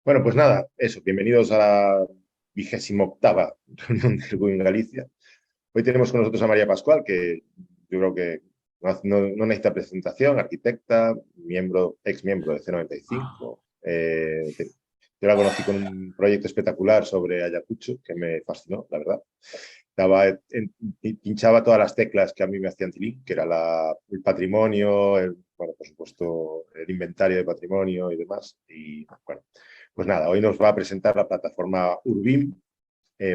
Bueno, pues nada, eso, bienvenidos a la 28ª reunión del GUI en Galicia. Hoy tenemos con nosotros a María Pascual, que yo creo que no necesita presentación, arquitecta, ex miembro de C95. Yo la conocí con un proyecto espectacular sobre Ayacucho, que me fascinó, la verdad. Pinchaba todas las teclas que a mí me hacían tilín, que era el patrimonio, bueno, por supuesto, el inventario de patrimonio y demás. Y bueno, pues nada, hoy nos va a presentar la plataforma Urbim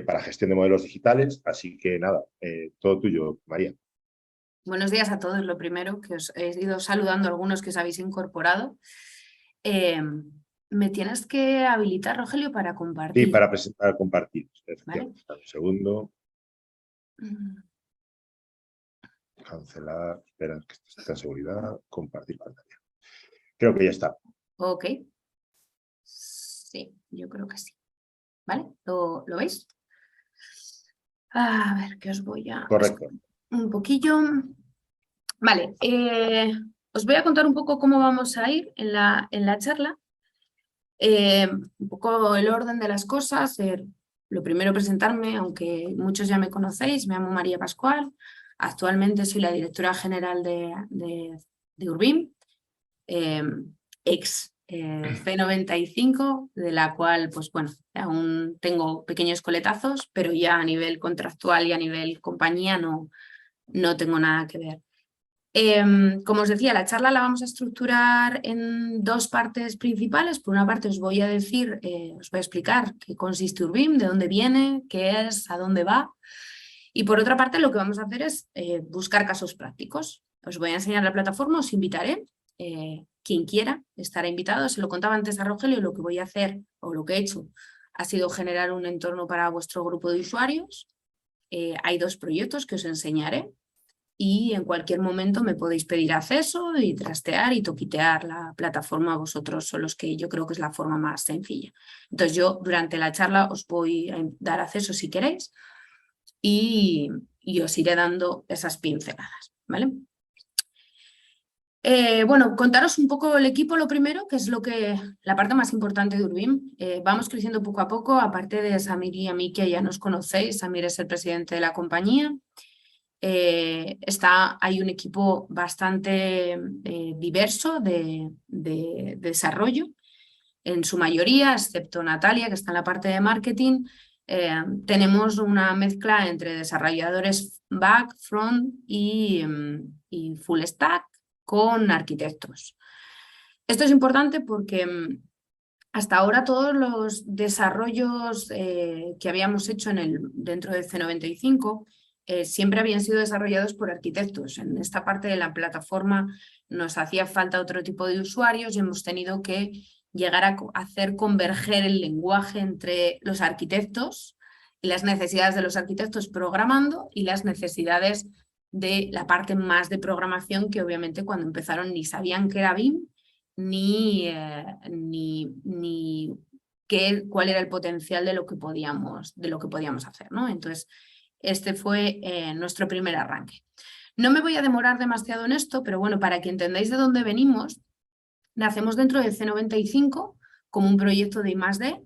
para gestión de modelos digitales. Así que nada, todo tuyo, María. Buenos días a todos. Lo primero, que os he ido saludando a algunos que os habéis incorporado. Me tienes que habilitar, Rogelio, para Sí, compartir. para presentar, compartir. ¿Vale? Un segundo. Cancelar. Espera, que está en seguridad. Compartir pantalla. Creo que ya está. Ok. Sí, yo creo que sí. ¿Vale? ¿Lo veis? A ver, que os voy a... Correcto. Un poquillo. Vale. Os voy a contar un poco cómo vamos a ir en la charla. Un poco el orden de las cosas. Lo primero, presentarme, aunque muchos ya me conocéis. Me llamo María Pascual. Actualmente soy la directora general de Urbim, ex C95, de la cual, pues bueno, aún tengo pequeños coletazos, pero ya a nivel contractual y a nivel compañía no tengo nada que ver. Como os decía, la charla la vamos a estructurar en dos partes principales. Por una parte os voy a decir, os voy a explicar qué consiste Urbim, de dónde viene, qué es, a dónde va. Y por otra parte lo que vamos a hacer es buscar casos prácticos. Os voy a enseñar la plataforma, os invitaré. Quien quiera estará invitado. Se lo contaba antes a Rogelio, lo que voy a hacer o lo que he hecho ha sido generar un entorno para vuestro grupo de usuarios. Hay dos proyectos que os enseñaré. Y en cualquier momento me podéis pedir acceso y trastear y toquitear la plataforma vosotros solos, que yo creo que es la forma más sencilla. Entonces yo durante la charla os voy a dar acceso si queréis y os iré dando esas pinceladas, ¿vale? Bueno, contaros un poco el equipo lo primero, que es la parte más importante de Urbim. Vamos creciendo poco a poco, aparte de Samir y a mí, que ya nos conocéis. Samir es el presidente de la compañía. Hay un equipo bastante diverso de desarrollo, en su mayoría, excepto Natalia, que está en la parte de marketing. Tenemos una mezcla entre desarrolladores back, front y full stack con arquitectos. Esto es importante porque hasta ahora todos los desarrollos que habíamos hecho dentro de C95 siempre habían sido desarrollados por arquitectos. En esta parte de la plataforma nos hacía falta otro tipo de usuarios y hemos tenido que llegar a hacer converger el lenguaje entre los arquitectos y las necesidades de los arquitectos programando y las necesidades de la parte más de programación, que obviamente cuando empezaron ni sabían qué era BIM ni cuál era el potencial de lo que podíamos hacer, ¿no? Entonces, este fue nuestro primer arranque. No me voy a demorar demasiado en esto, pero bueno, para que entendáis de dónde venimos, nacemos dentro de C95 como un proyecto de I+D.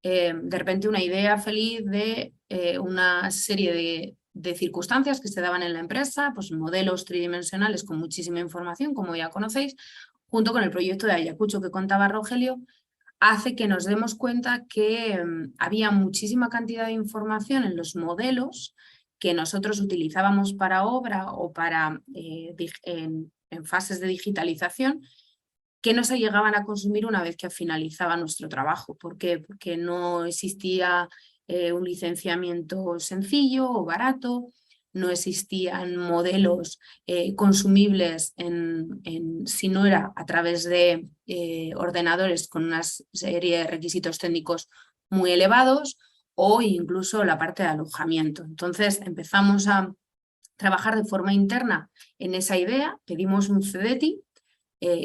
De repente una idea feliz de una serie de circunstancias que se daban en la empresa, pues modelos tridimensionales con muchísima información, como ya conocéis, junto con el proyecto de Ayacucho que contaba Rogelio, hace que nos demos cuenta que había muchísima cantidad de información en los modelos que nosotros utilizábamos para obra o en fases de digitalización, que no se llegaban a consumir una vez que finalizaba nuestro trabajo. ¿Por qué? Porque no existía un licenciamiento sencillo o barato, no existían modelos consumibles si no era a través de ordenadores con una serie de requisitos técnicos muy elevados, o incluso la parte de alojamiento. Entonces empezamos a trabajar de forma interna en esa idea, pedimos un CDTI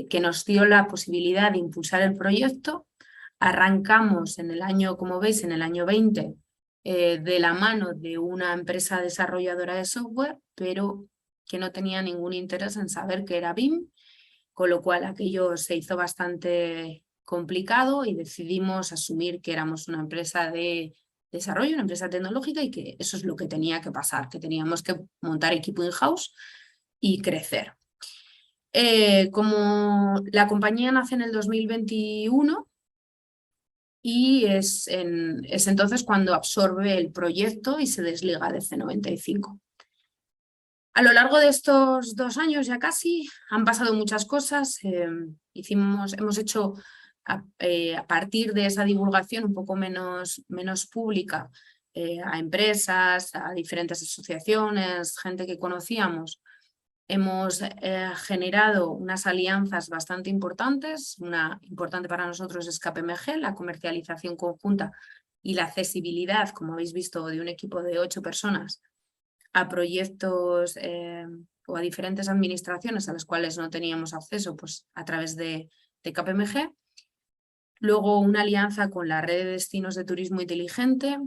que nos dio la posibilidad de impulsar el proyecto. Arrancamos en el año, como veis, en el año 20, de la mano de una empresa desarrolladora de software, pero que no tenía ningún interés en saber qué era BIM, con lo cual aquello se hizo bastante complicado y decidimos asumir que éramos una empresa de desarrollo, una empresa tecnológica y que eso es lo que tenía que pasar, que teníamos que montar equipo in-house y crecer. Como la compañía nace en el 2021 y es entonces cuando absorbe el proyecto y se desliga de C95. A lo largo de estos 2 años ya casi han pasado muchas cosas. Hemos hecho a partir de esa divulgación un poco menos pública a empresas, a diferentes asociaciones, gente que conocíamos. Hemos generado unas alianzas bastante importantes. Una importante para nosotros es KPMG, la comercialización conjunta y la accesibilidad, como habéis visto, de un equipo de 8 personas a proyectos o a diferentes administraciones a las cuales no teníamos acceso pues, a través de KPMG. Luego una alianza con la red de destinos de turismo inteligente,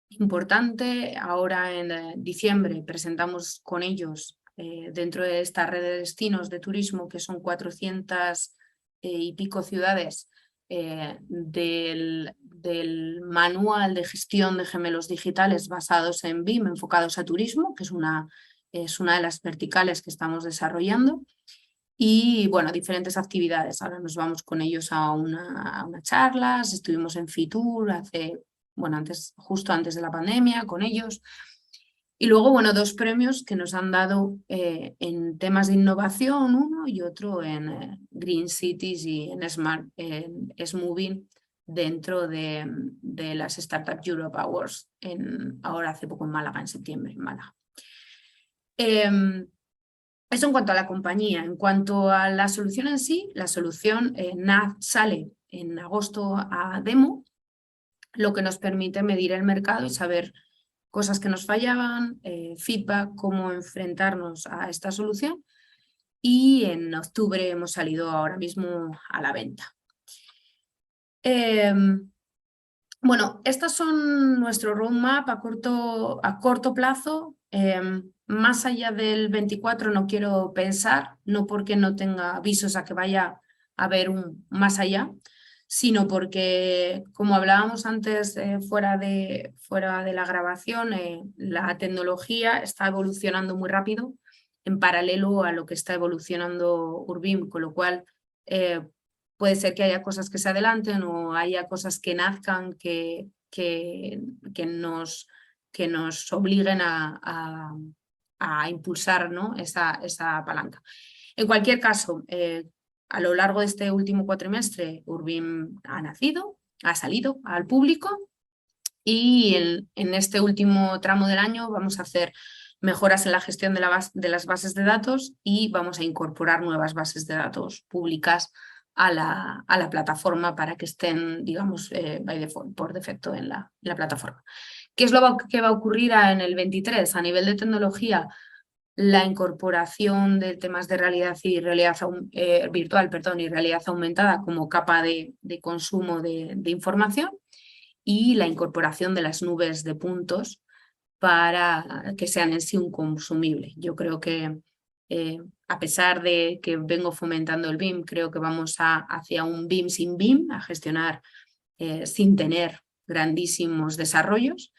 importante. Ahora en diciembre presentamos con ellos dentro de esta red de destinos de turismo, que son 400 y pico ciudades, del manual de gestión de gemelos digitales basados en BIM, enfocados a turismo, que es una de las verticales que estamos desarrollando. Y bueno, diferentes actividades. Ahora nos vamos con ellos a unas charlas, estuvimos en Fitur justo antes de la pandemia con ellos. Y luego, bueno, 2 premios que nos han dado en temas de innovación, uno y otro en Green Cities y en Smart Moving dentro de las Startup Europe Awards, ahora hace poco en Málaga, en septiembre, en Málaga. Eso en cuanto a la compañía. En cuanto a la solución en sí, la solución sale en agosto a demo, lo que nos permite medir el mercado y saber cosas que nos fallaban, feedback, cómo enfrentarnos a esta solución. Y en octubre hemos salido ahora mismo a la venta. Bueno, estos son nuestro roadmap a corto plazo. Más allá del 24 no quiero pensar, no porque no tenga avisos a que vaya a haber un más allá, sino porque, como hablábamos antes fuera de la grabación, la tecnología está evolucionando muy rápido en paralelo a lo que está evolucionando Urbim, con lo cual puede ser que haya cosas que se adelanten o haya cosas que nazcan que nos obliguen a impulsar, ¿no? esa palanca. En cualquier caso, a lo largo de este último cuatrimestre, Urbim ha salido al público y en este último tramo del año vamos a hacer mejoras en la gestión de las bases de datos y vamos a incorporar nuevas bases de datos públicas a la plataforma para que estén, digamos, por defecto en la plataforma. ¿Qué es lo que va a ocurrir en el 23? A nivel de tecnología, la incorporación de temas de realidad virtual y realidad aumentada como capa de consumo de información y la incorporación de las nubes de puntos para que sean en sí un consumible. Yo creo que a pesar de que vengo fomentando el BIM, creo que vamos hacia un BIM sin BIM, a gestionar sin tener grandísimos desarrollos,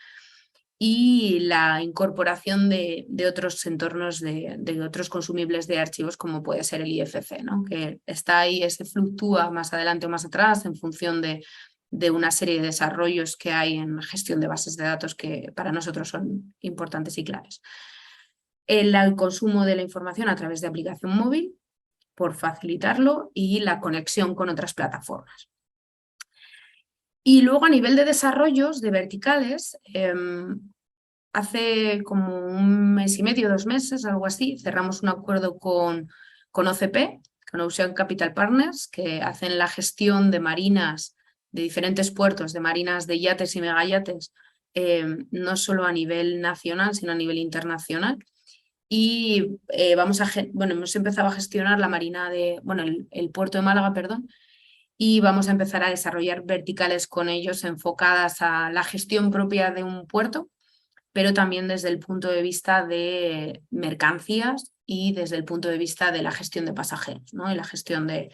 y la incorporación de otros entornos, de otros consumibles de archivos como puede ser el IFC, ¿no? Que está ahí, se fluctúa más adelante o más atrás en función de una serie de desarrollos que hay en gestión de bases de datos que para nosotros son importantes y claves. El consumo de la información a través de aplicación móvil, por facilitarlo, y la conexión con otras plataformas. Y luego a nivel de desarrollos, de verticales, hace como 1 mes y medio, 2 meses, algo así, cerramos un acuerdo con OCP, con Ocean Capital Partners, que hacen la gestión de marinas de diferentes puertos, de marinas de yates y megayates, no solo a nivel nacional, sino a nivel internacional. Y hemos empezado a gestionar la marina el puerto de Málaga, perdón, y vamos a empezar a desarrollar verticales con ellos enfocadas a la gestión propia de un puerto, pero también desde el punto de vista de mercancías y desde el punto de vista de la gestión de pasajeros, ¿no? Y la gestión de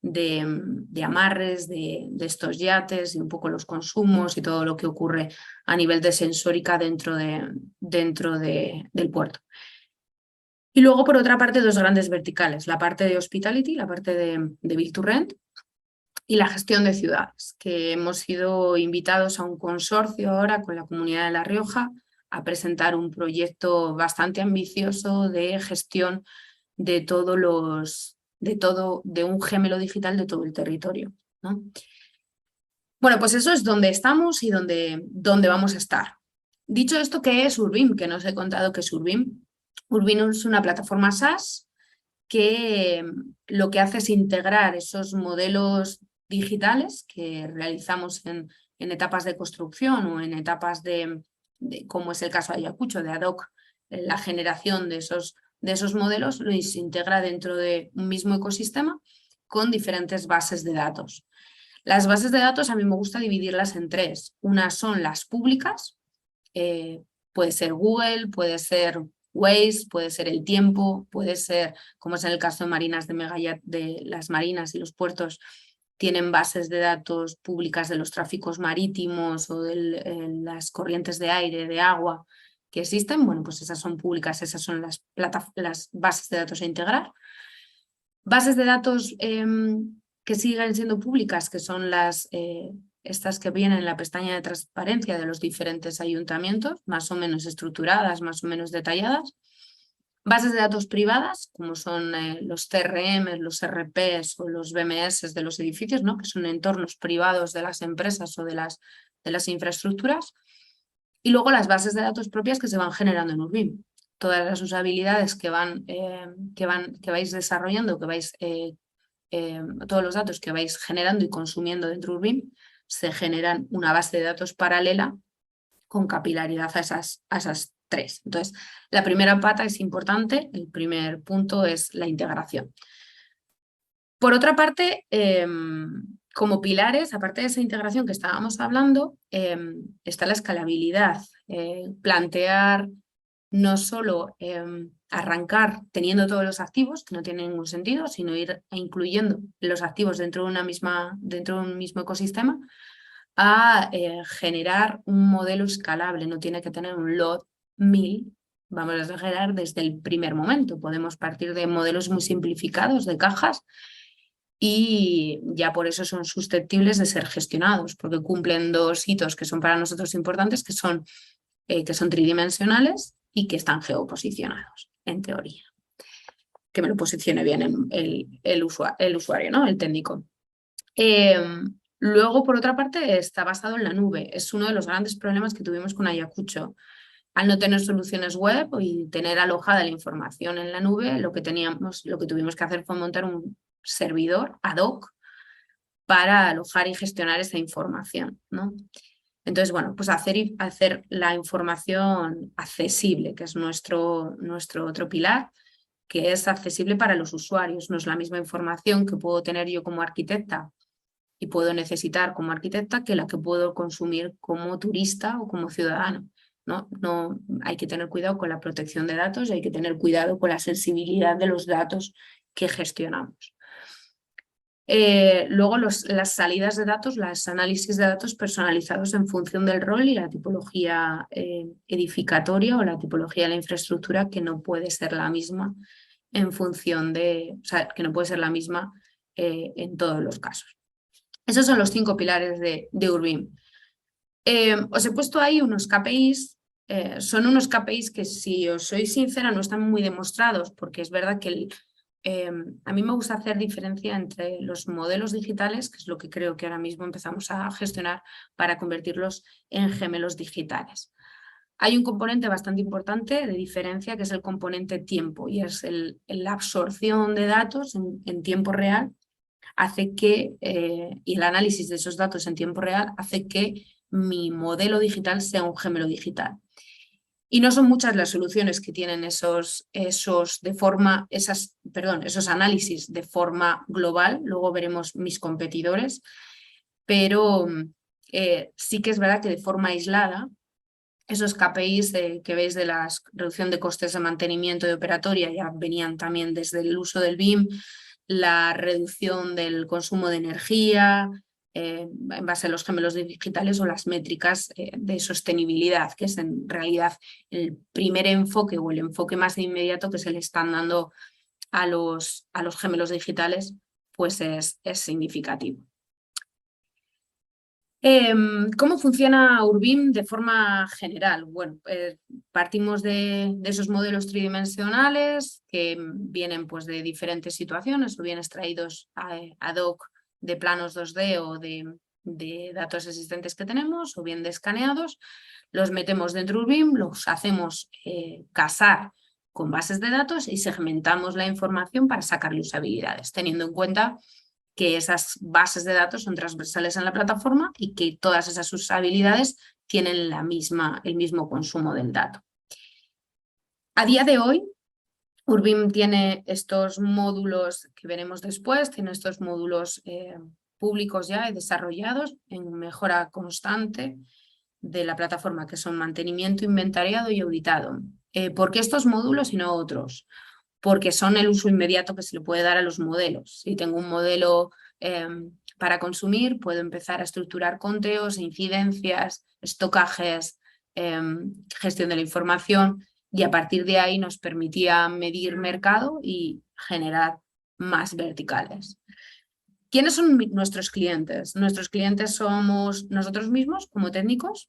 de amarres de estos yates y un poco los consumos y todo lo que ocurre a nivel de sensórica dentro del puerto. Y luego, por otra parte, dos grandes verticales, la parte de hospitality, la parte de build to rent y la gestión de ciudades, que hemos sido invitados a un consorcio ahora con la Comunidad de La Rioja a presentar un proyecto bastante ambicioso de gestión de de un gemelo digital de todo el territorio, ¿no? Bueno, pues eso es donde estamos y donde vamos a estar. Dicho esto, ¿qué es Urbim? Que no os he contado qué es Urbim. Urbim es una plataforma SaaS que lo que hace es integrar esos modelos digitales que realizamos en etapas de construcción o en etapas como es el caso de Ayacucho, de ad hoc, la generación de esos modelos, los integra dentro de un mismo ecosistema con diferentes bases de datos. Las bases de datos a mí me gusta dividirlas en tres. Unas son las públicas, puede ser Google, puede ser Waze, puede ser el tiempo, puede ser, como es en el caso de Marinas de las marinas y los puertos, tienen bases de datos públicas de los tráficos marítimos o de las corrientes de aire, de agua que existen. Bueno, pues esas son públicas, esas son las bases de datos a integrar. Bases de datos que siguen siendo públicas, que son estas que vienen en la pestaña de transparencia de los diferentes ayuntamientos, más o menos estructuradas, más o menos detalladas. Bases de datos privadas, como son los CRM, los RPs o los BMS de los edificios, ¿no? Que son entornos privados de las empresas o de las infraestructuras. Y luego las bases de datos propias que se van generando en Urbim. Todas las usabilidades que vais desarrollando, todos los datos que vais generando y consumiendo dentro de Urbim, se generan una base de datos paralela con capilaridad a esas tres. Entonces, la primera pata es importante, el primer punto es la integración. Por otra parte, como pilares, aparte de esa integración que estábamos hablando, está la escalabilidad, plantear no solo arrancar teniendo todos los activos, que no tiene ningún sentido, sino ir incluyendo los activos dentro de un mismo ecosistema, a generar un modelo escalable. No tiene que tener un lot 1000, vamos a generar desde el primer momento. Podemos partir de modelos muy simplificados de cajas y ya por eso son susceptibles de ser gestionados, porque cumplen dos hitos que son para nosotros importantes, que son tridimensionales y que están geoposicionados, en teoría. Que me lo posicione bien el usuario, ¿no? El técnico. Luego, por otra parte, está basado en la nube. Es uno de los grandes problemas que tuvimos con Ayacucho. Al no tener soluciones web y tener alojada la información en la nube, lo que tuvimos que hacer fue montar un servidor ad hoc para alojar y gestionar esa información, ¿no? Entonces, bueno, pues hacer la información accesible, que es nuestro otro pilar, que es accesible para los usuarios. No es la misma información que puedo tener yo como arquitecta y puedo necesitar como arquitecta que la que puedo consumir como turista o como ciudadano. No, hay que tener cuidado con la protección de datos y hay que tener cuidado con la sensibilidad de los datos que gestionamos. Luego las salidas de datos, los análisis de datos personalizados en función del rol y la tipología edificatoria o la tipología de la infraestructura, que no puede ser la misma en función que no puede ser la misma en todos los casos. Esos son los 5 pilares de Urbim. Os he puesto ahí unos KPIs. Son unos KPIs que, si os soy sincera, no están muy demostrados, porque es verdad que a mí me gusta hacer diferencia entre los modelos digitales, que es lo que creo que ahora mismo empezamos a gestionar para convertirlos en gemelos digitales. Hay un componente bastante importante de diferencia, que es el componente tiempo, y es la absorción de datos en tiempo real, hace que, y el análisis de esos datos en tiempo real hace que mi modelo digital sea un gemelo digital. Y no son muchas las soluciones que tienen esos análisis de forma global. Luego veremos mis competidores, pero sí que es verdad que de forma aislada esos KPIs que veis de la reducción de costes de mantenimiento y operatoria ya venían también desde el uso del BIM, la reducción del consumo de energía, en base a los gemelos digitales o las métricas de sostenibilidad, que es en realidad el primer enfoque o el enfoque más inmediato que se le están dando a los gemelos digitales, pues es significativo. ¿Cómo funciona Urbim de forma general? Bueno, partimos de esos modelos tridimensionales que vienen pues, de diferentes situaciones o bien extraídos ad hoc de planos 2D o de datos existentes que tenemos o bien de escaneados. Los metemos dentro de Urbim, los hacemos casar con bases de datos y segmentamos la información para sacarle usabilidades, teniendo en cuenta que esas bases de datos son transversales en la plataforma y que todas esas usabilidades tienen el mismo consumo del dato. A día de hoy, Urbim tiene estos módulos que veremos después, tiene estos módulos públicos ya desarrollados en mejora constante de la plataforma, que son mantenimiento, inventariado y auditado. ¿Por qué estos módulos y no otros? Porque son el uso inmediato que se le puede dar a los modelos. Si tengo un modelo para consumir, puedo empezar a estructurar conteos, incidencias, estocajes, gestión de la información, y a partir de ahí nos permitía medir mercado y generar más verticales. ¿Quiénes son nuestros clientes? Nuestros clientes somos nosotros mismos como técnicos.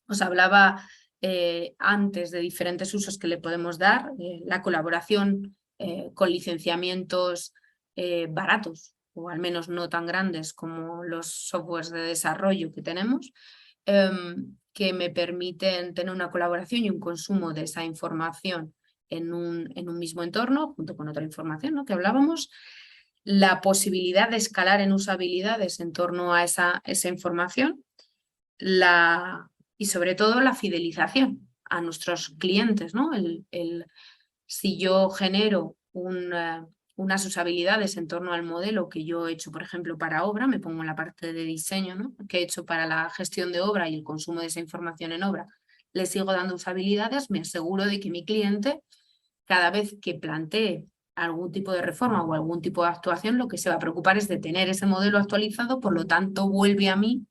Os hablaba antes de diferentes usos que le podemos dar, la colaboración con licenciamientos baratos o al menos no tan grandes como los softwares de desarrollo que tenemos, que me permiten tener una colaboración y un consumo de esa información en un mismo entorno junto con otra información, ¿no?, que hablábamos. La posibilidad de escalar en usabilidades en torno a esa información, y sobre todo la fidelización a nuestros clientes, ¿no? Si yo genero unas usabilidades en torno al modelo que yo he hecho, por ejemplo, para obra, me pongo en la parte de diseño, ¿no?, que he hecho para la gestión de obra y el consumo de esa información en obra, le sigo dando usabilidades, me aseguro de que mi cliente, cada vez que plantee algún tipo de reforma o algún tipo de actuación, lo que se va a preocupar es de tener ese modelo actualizado, por lo tanto vuelve a mí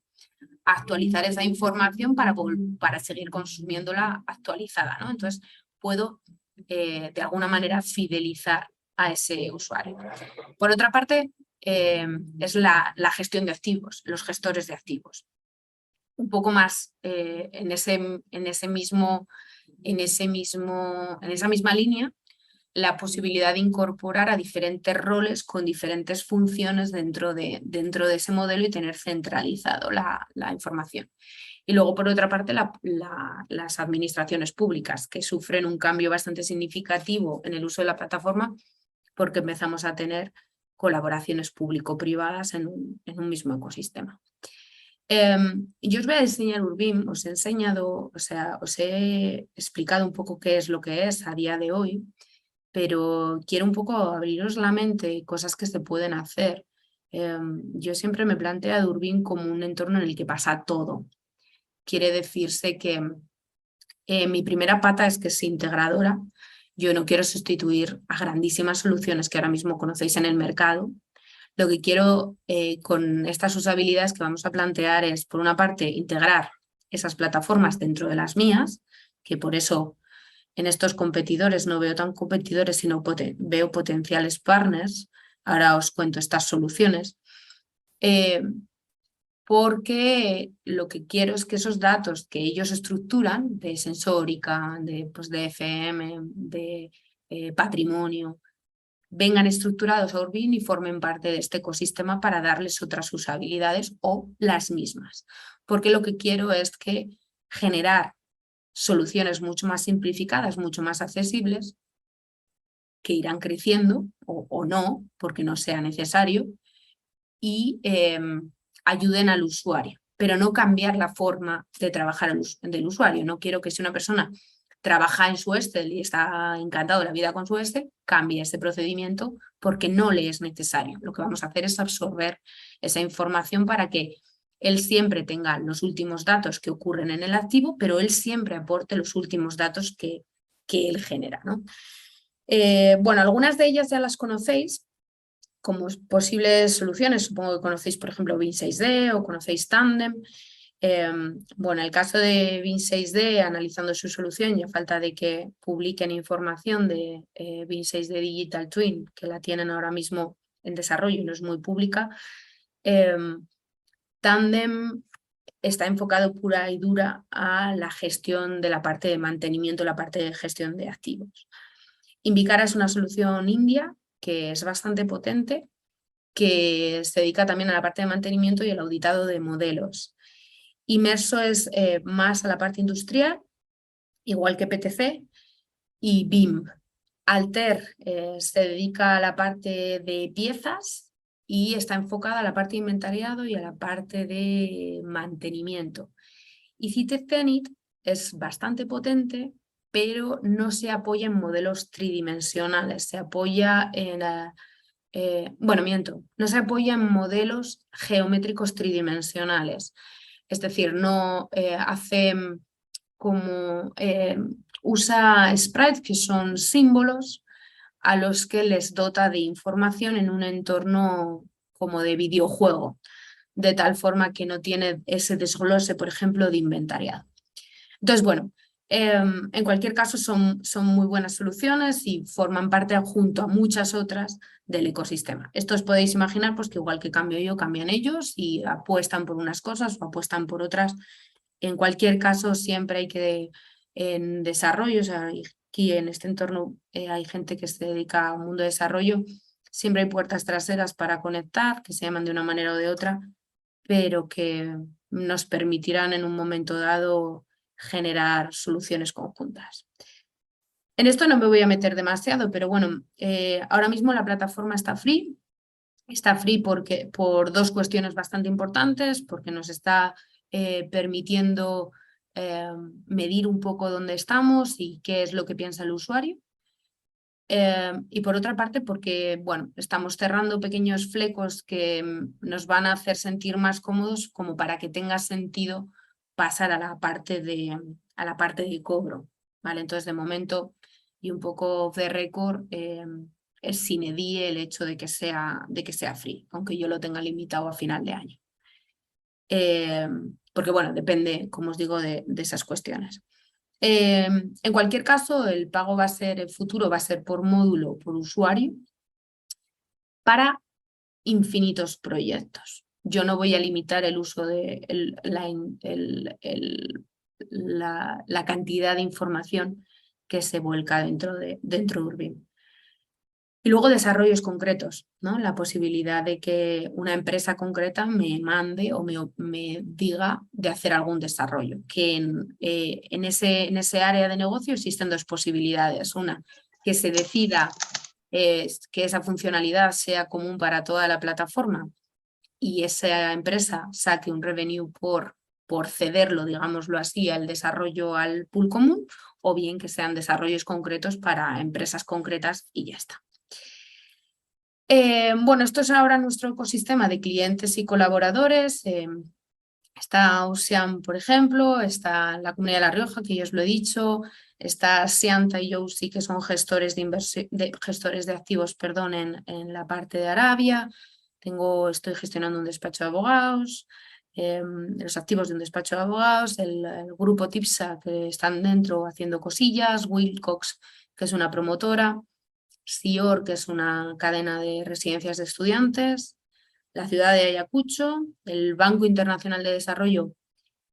a actualizar esa información para seguir consumiéndola actualizada, ¿no? Entonces puedo de alguna manera fidelizar a ese usuario. Por otra parte, es la gestión de activos, los gestores de activos. Un poco más en esa misma línea, la posibilidad de incorporar a diferentes roles con diferentes funciones dentro de ese modelo y tener centralizado la información. Y luego, por otra parte, las administraciones públicas, que sufren un cambio bastante significativo en el uso de la plataforma porque empezamos a tener colaboraciones público-privadas en un mismo ecosistema. Yo os voy a enseñar Urbim, os he explicado un poco qué es lo que es a día de hoy, pero quiero un poco abriros la mente, cosas que se pueden hacer. Yo siempre me planteo a Urbim como un entorno en el que pasa todo. Quiere decirse que mi primera pata es que es integradora. Yo no quiero sustituir a grandísimas soluciones que ahora mismo conocéis en el mercado. Lo que quiero con estas usabilidades que vamos a plantear es, por una parte, integrar esas plataformas dentro de las mías, que por eso en estos competidores no veo tan competidores, sino veo potenciales partners. Ahora os cuento estas soluciones. Porque lo que quiero es que esos datos que ellos estructuran de sensórica, de FM, de patrimonio, vengan estructurados a Urbim y formen parte de este ecosistema para darles otras usabilidades o las mismas. Porque lo que quiero es que generar soluciones mucho más simplificadas, mucho más accesibles, que irán creciendo o no, porque no sea necesario, y ayuden al usuario, pero no cambiar la forma de trabajar del usuario. No quiero que si una persona trabaja en su Excel y está encantado de la vida con su Excel, cambie ese procedimiento porque no le es necesario. Lo que vamos a hacer es absorber esa información para que él siempre tenga los últimos datos que ocurren en el activo, pero él siempre aporte los últimos datos que él genera, ¿no? Bueno, algunas de ellas ya las conocéis. como posibles soluciones, supongo que conocéis, por ejemplo, Win6D o conocéis Tandem. Bueno, en el caso de Win6D, analizando su solución y a falta de que publiquen información de Win6D Digital Twin, que la tienen ahora mismo en desarrollo y no es muy pública, Tandem está enfocado pura y dura a la gestión de la parte de mantenimiento, la parte de gestión de activos. Invicara es una solución india que es bastante potente, que se dedica también a la parte de mantenimiento y el auditado de modelos. Imerso es más a la parte industrial, igual que PTC, y BIM. Alter se dedica a la parte de piezas y está enfocada a la parte de inventariado y a la parte de mantenimiento. Y Citec Zenith es bastante potente, pero no se apoya en modelos tridimensionales, se apoya en... bueno, miento, no se apoya en modelos geométricos tridimensionales. Es decir, no hace como usa sprites, que son símbolos a los que les dota de información en un entorno como de videojuego, de tal forma que no tiene ese desglose, por ejemplo, de inventariado. Entonces, bueno, en cualquier caso son muy buenas soluciones y forman parte junto a muchas otras del ecosistema. Esto os podéis imaginar pues, que igual que cambio yo, cambian ellos y apuestan por unas cosas o apuestan por otras. En cualquier caso, siempre hay que, en desarrollo, o sea, aquí en este entorno hay gente que se dedica al mundo de desarrollo, siempre hay puertas traseras para conectar, que se llaman de una manera o de otra, pero que nos permitirán en un momento dado generar soluciones conjuntas. En esto no me voy a meter demasiado, pero bueno, ahora mismo la plataforma está free. Está free por dos cuestiones bastante importantes, porque nos está permitiendo medir un poco dónde estamos y qué es lo que piensa el usuario. Y por otra parte, porque bueno, estamos cerrando pequeños flecos que nos van a hacer sentir más cómodos como para que tenga sentido pasar a la parte de cobro. ¿Vale? Entonces, de momento, y un poco de récord, es sine die el hecho de que sea free, aunque yo lo tenga limitado a final de año. Porque bueno, depende, como os digo, de esas cuestiones. En cualquier caso, el pago va a ser, el futuro va a ser por módulo, por usuario, para infinitos proyectos. Yo no voy a limitar el uso de la cantidad de información que se vuelca dentro de Urbim. Y luego desarrollos concretos, ¿no? La posibilidad de que una empresa concreta me mande o me diga de hacer algún desarrollo. Que en ese área de negocio existen dos posibilidades. Una, que se decida que esa funcionalidad sea común para toda la plataforma y esa empresa saque un revenue por cederlo, digámoslo así, al desarrollo al pool común, o bien que sean desarrollos concretos para empresas concretas y ya está. Bueno, esto es ahora nuestro ecosistema de clientes y colaboradores. Está Ocean, por ejemplo, está la Comunidad de La Rioja, que ya os lo he dicho, está Sianta y Yousi, que son gestores de activos, perdón, en la parte de Arabia. Estoy gestionando un despacho de abogados, los activos de un despacho de abogados, el grupo TIPSA, que están dentro haciendo cosillas, Wilcox, que es una promotora, SIOR, que es una cadena de residencias de estudiantes, la ciudad de Ayacucho, el Banco Internacional de Desarrollo,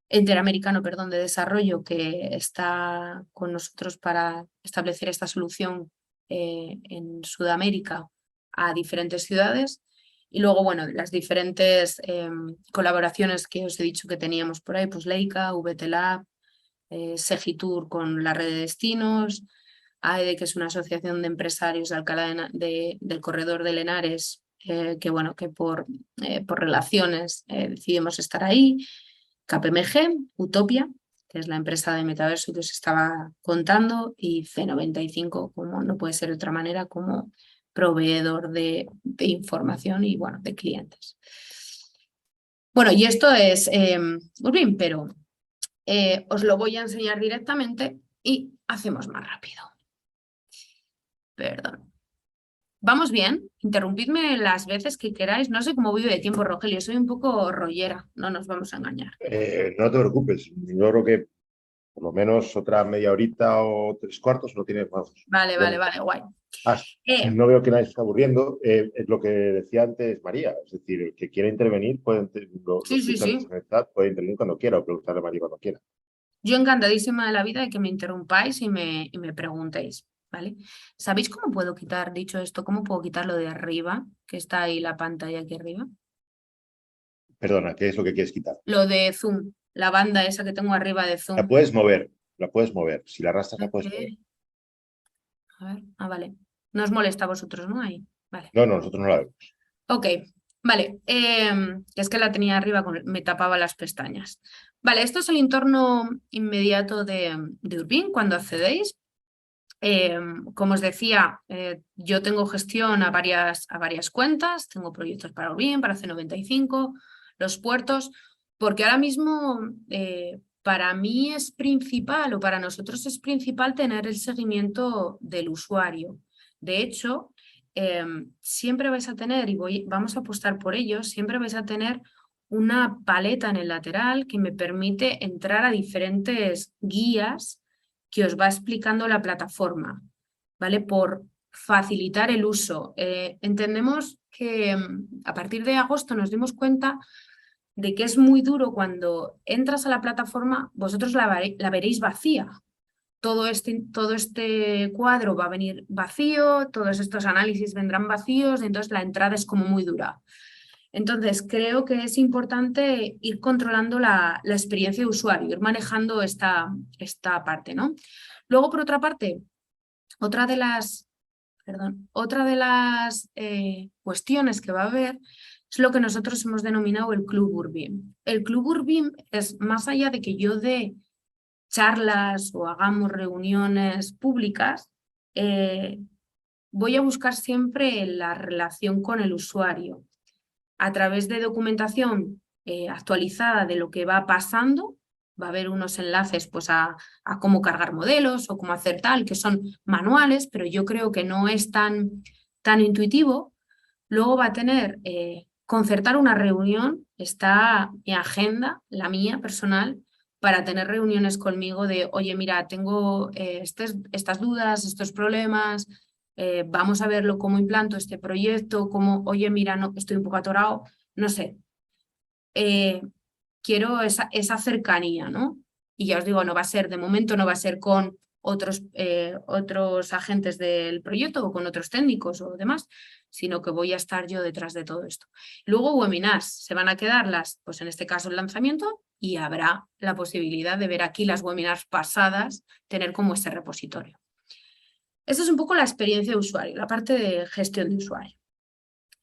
Interamericano, perdón, de Desarrollo, que está con nosotros para establecer esta solución en Sudamérica a diferentes ciudades. Y luego, bueno, las diferentes colaboraciones que os he dicho que teníamos por ahí, pues Leica, VTLab, Segitur con la red de destinos, AEDE, que es una asociación de empresarios de Alcalá del corredor de Henares, que bueno, que por relaciones decidimos estar ahí, KPMG, Utopia, que es la empresa de metaverso que os estaba contando, y C95, como no puede ser de otra manera, como proveedor de información y bueno, de clientes. Bueno, y esto es Urbim, pero os lo voy a enseñar directamente y hacemos más rápido. Perdón. Vamos bien, interrumpidme las veces que queráis. No sé cómo vive de tiempo, Rogelio, soy un poco rollera, no nos vamos a engañar. No te preocupes, yo creo que por lo menos otra media horita o 3 cuartos no tienes más. Vale, vale, Bueno, vale, guay. no veo que nadie se esté aburriendo. Es lo que decía antes María, es decir, el que quiera intervenir, Sí, los que sí, están sí. en el chat, puede intervenir cuando quiera o preguntarle a María cuando quiera. Yo encantadísima de la vida de que me interrumpáis y me preguntéis, ¿vale? ¿Sabéis cómo puedo quitar, dicho esto, cómo puedo quitarlo de arriba, que está ahí la pantalla aquí arriba? Perdona, ¿qué es lo que quieres quitar? Lo de Zoom, la banda esa que tengo arriba de La Zoom. puedes mover, la puedes mover. Si la arrastras, la puedes mover. Ok. A ver, vale. No os molesta a vosotros, ¿no? Ahí. Vale. No, no, nosotros no la vemos. Ok, vale. Es que la tenía arriba, me tapaba las pestañas. Vale, esto es el entorno inmediato de Urbim cuando accedéis. Como os decía, yo tengo gestión a varias cuentas, tengo proyectos para Urbim, para C95, los puertos, porque ahora mismo para mí es principal o para nosotros es principal tener el seguimiento del usuario. De hecho, siempre vais a tener, y vamos a apostar por ello, siempre vais a tener una paleta en el lateral que me permite entrar a diferentes guías que os va explicando la plataforma, ¿vale? Por facilitar el uso. Entendemos que a partir de agosto nos dimos cuenta de que es muy duro cuando entras a la plataforma, vosotros la veréis vacía. Todo este cuadro va a venir vacío, todos estos análisis vendrán vacíos, entonces la entrada es como muy dura. Entonces, creo que es importante ir controlando la experiencia de usuario, ir manejando esta parte, ¿no? Luego, por otra parte, otra de las, otra de las cuestiones que va a haber es lo que nosotros hemos denominado el Club Urbim. El Club Urbim es más allá de que yo dé charlas o hagamos reuniones públicas, voy a buscar siempre la relación con el usuario a través de documentación actualizada de lo que va pasando. Va a haber unos enlaces pues, a cómo cargar modelos o cómo hacer tal, que son manuales, pero yo creo que no es tan intuitivo. Luego va a tener, concertar una reunión, está mi agenda, la mía personal, para tener reuniones conmigo de, oye, mira, tengo estas dudas, estos problemas, vamos a verlo cómo implanto este proyecto, cómo, oye, mira, no, estoy un poco atorado, no sé. Eh, quiero esa cercanía, ¿no? Y ya os digo, no va a ser, de momento no va a ser con otros agentes del proyecto o con otros técnicos o demás, sino que voy a estar yo detrás de todo esto. Luego webinars, se van a quedar pues en este caso el lanzamiento y habrá la posibilidad de ver aquí las webinars pasadas, tener como ese repositorio. Esa es un poco la experiencia de usuario, la parte de gestión de usuario.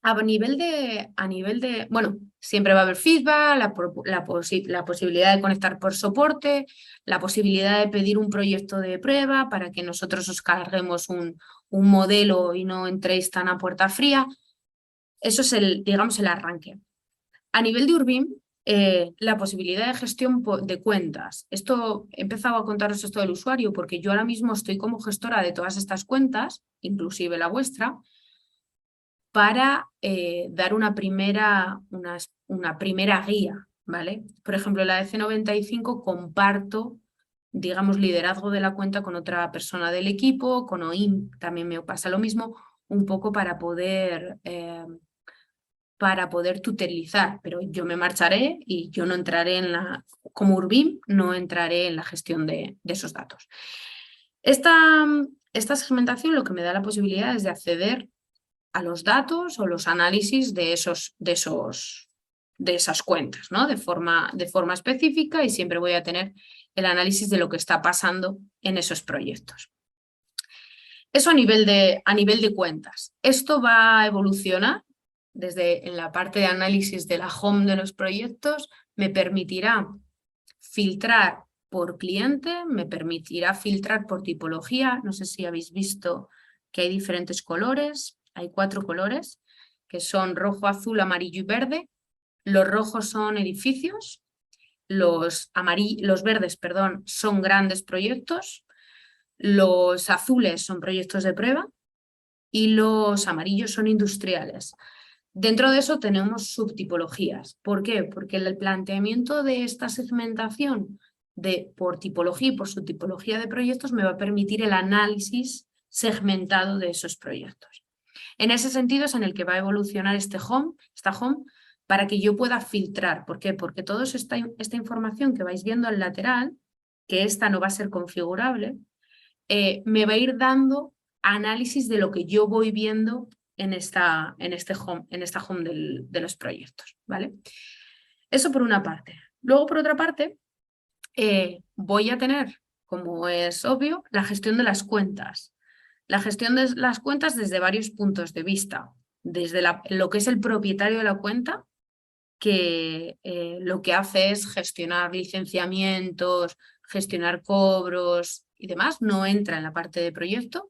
A nivel de, bueno, siempre va a haber feedback, la posibilidad de conectar por soporte, la posibilidad de pedir un proyecto de prueba para que nosotros os carguemos un modelo y no entréis tan a puerta fría. Eso es digamos, el arranque. A nivel de Urbim, la posibilidad de gestión de cuentas. Esto he empezado a contaros esto del usuario porque yo ahora mismo estoy como gestora de todas estas cuentas, inclusive la vuestra, para dar una primera guía, ¿vale? Por ejemplo, la de C95 comparto, digamos, liderazgo de la cuenta con otra persona del equipo, con OIM también me pasa lo mismo, un poco para poder tutelizar, pero yo me marcharé y yo no entraré como Urbim, no entraré en la gestión de esos datos. Esta segmentación lo que me da la posibilidad es de acceder a los datos o los análisis de esas cuentas, ¿no? De forma específica y siempre voy a tener el análisis de lo que está pasando en esos proyectos. Eso a nivel de cuentas. Esto va a evolucionar desde en la parte de análisis de la home de los proyectos, me permitirá filtrar por cliente, me permitirá filtrar por tipología. No sé si habéis visto que hay diferentes colores, hay 4 colores, que son rojo, azul, amarillo y verde. Los rojos son edificios, los verdes, perdón, son grandes proyectos, los azules son proyectos de prueba y los amarillos son industriales. Dentro de eso tenemos subtipologías. ¿Por qué? Porque el planteamiento de esta segmentación por tipología y por subtipología de proyectos me va a permitir el análisis segmentado de esos proyectos. En ese sentido es en el que va a evolucionar esta home, para que yo pueda filtrar. ¿Por qué? Porque toda esta información que vais viendo al lateral, que esta no va a ser configurable, me va a ir dando análisis de lo que yo voy viendo en esta home de los proyectos, ¿vale? Eso por una parte. Luego, por otra parte, voy a tener, como es obvio, la gestión de las cuentas. La gestión de las cuentas desde varios puntos de vista. Desde lo que es el propietario de la cuenta, que lo que hace es gestionar licenciamientos, gestionar cobros y demás, no entra en la parte de proyecto.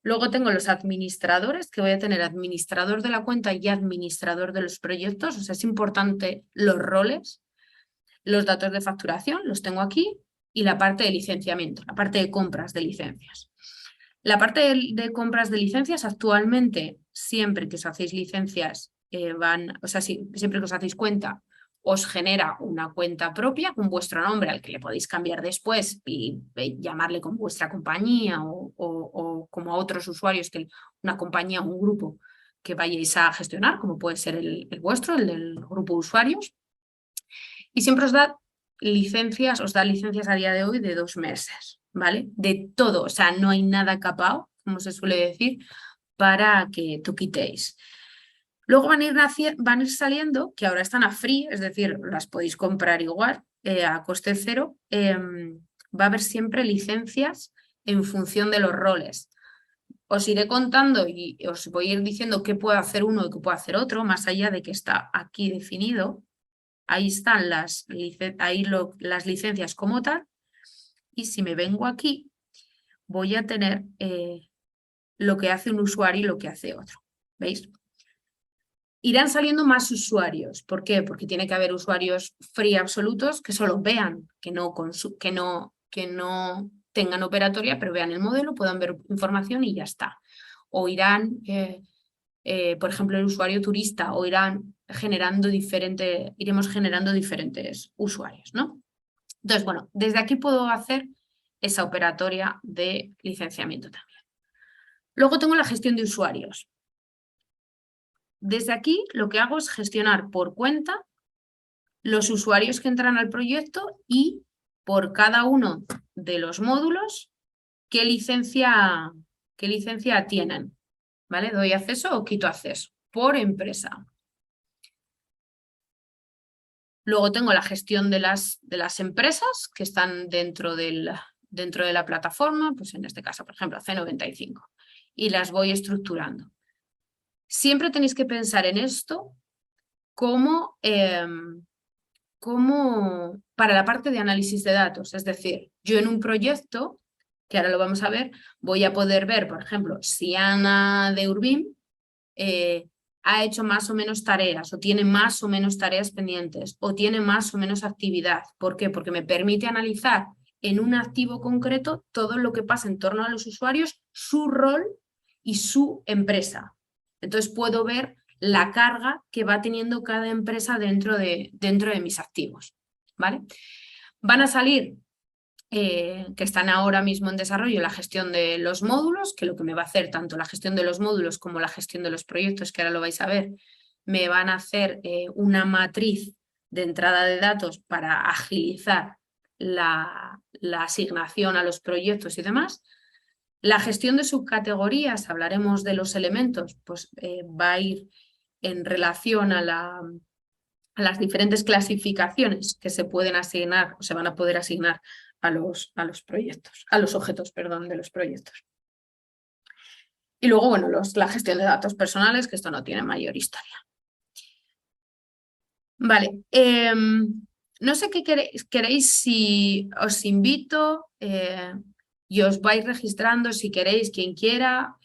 Luego tengo los administradores, que voy a tener administrador de la cuenta y administrador de los proyectos. O sea, es importante los roles. Los datos de facturación los tengo aquí y la parte de licenciamiento, la parte de compras de licencias. La parte de compras de licencias actualmente, siempre que os hacéis licencias, siempre que os hacéis cuenta, os genera una cuenta propia con vuestro nombre al que le podéis cambiar después y llamarle con vuestra compañía o como a otros usuarios, que una compañía o un grupo que vayáis a gestionar, como puede ser el vuestro, el del grupo de usuarios. Y siempre os da licencias a día de hoy de 2 meses, ¿vale? De todo, o sea, no hay nada capado, como se suele decir, para que tú quitéis. Luego van a ir saliendo, que ahora están a free, es decir, las podéis comprar igual, a coste cero. Va a haber siempre licencias en función de los roles. Os iré contando y os voy a ir diciendo qué puede hacer uno y qué puede hacer otro, más allá de que está aquí definido. Ahí están las licencias como tal. Y si me vengo aquí, voy a tener lo que hace un usuario y lo que hace otro. ¿Veis? Irán saliendo más usuarios. ¿Por qué? Porque tiene que haber usuarios free absolutos que solo vean, que no tengan operatoria, pero vean el modelo, puedan ver información y ya está. O irán, por ejemplo, el usuario turista, o iremos generando diferentes usuarios, ¿no? Entonces, bueno, desde aquí puedo hacer esa operatoria de licenciamiento también. Luego tengo la gestión de usuarios. Desde aquí lo que hago es gestionar por cuenta los usuarios que entran al proyecto y por cada uno de los módulos qué licencia tienen. ¿Vale? Doy acceso o quito acceso por empresa. Luego tengo la gestión de las empresas que están dentro de la plataforma, pues en este caso, por ejemplo, C95, y las voy estructurando. Siempre tenéis que pensar en esto como para la parte de análisis de datos. Es decir, yo en un proyecto, que ahora lo vamos a ver, voy a poder ver, por ejemplo, si Ana de Urbim ha hecho más o menos tareas, o tiene más o menos tareas pendientes, o tiene más o menos actividad. ¿Por qué? Porque me permite analizar en un activo concreto todo lo que pasa en torno a los usuarios, su rol y su empresa. Entonces puedo ver la carga que va teniendo cada empresa dentro de mis activos, ¿vale? Van a salir, que están ahora mismo en desarrollo, la gestión de los módulos, que lo que me va a hacer tanto la gestión de los módulos como la gestión de los proyectos, que ahora lo vais a ver, me van a hacer una matriz de entrada de datos para agilizar la asignación a los proyectos y demás. La gestión de subcategorías, hablaremos de los elementos, pues va a ir en relación a las diferentes clasificaciones que se pueden asignar o se van a poder asignar a los proyectos, a los objetos, perdón, de los proyectos. Y luego, bueno, la gestión de datos personales, que esto no tiene mayor historia. Vale, no sé qué queréis, si os invito y os vais registrando si queréis, quien quiera.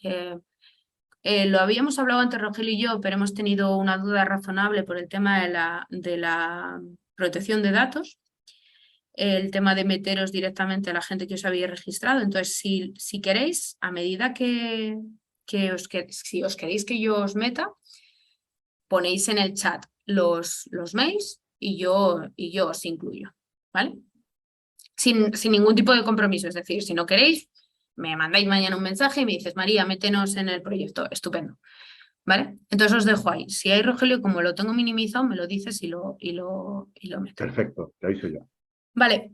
Lo habíamos hablado antes Rogelio y yo, pero hemos tenido una duda razonable por el tema de la protección de datos, el tema de meteros directamente a la gente que os había registrado. Entonces, si queréis, a medida que si os queréis que yo os meta, ponéis en el chat los mails y yo os incluyo, ¿vale? Sin ningún tipo de compromiso, es decir, si no queréis, me mandáis mañana un mensaje y me dices, María, métenos en el proyecto, estupendo, ¿vale? Entonces os dejo ahí. Si hay Rogelio, como lo tengo minimizado, me lo dices y lo meto. Perfecto, te aviso yo. Vale,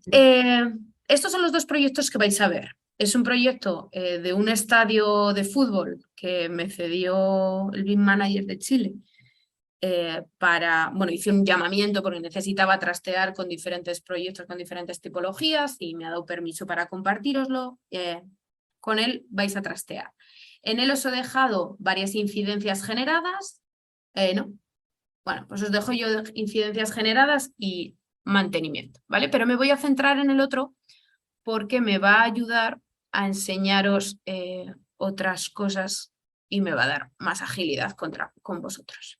estos son los dos proyectos que vais a ver. Es un proyecto de un estadio de fútbol que me cedió el BIM Manager de Chile bueno, hice un llamamiento porque necesitaba trastear con diferentes proyectos, con diferentes tipologías y me ha dado permiso para compartiroslo. Con él vais a trastear. En él os he dejado varias incidencias generadas. ¿No? Bueno, pues os dejo yo incidencias generadas y mantenimiento, ¿vale? Pero me voy a centrar en el otro porque me va a ayudar a enseñaros otras cosas y me va a dar más agilidad con vosotros.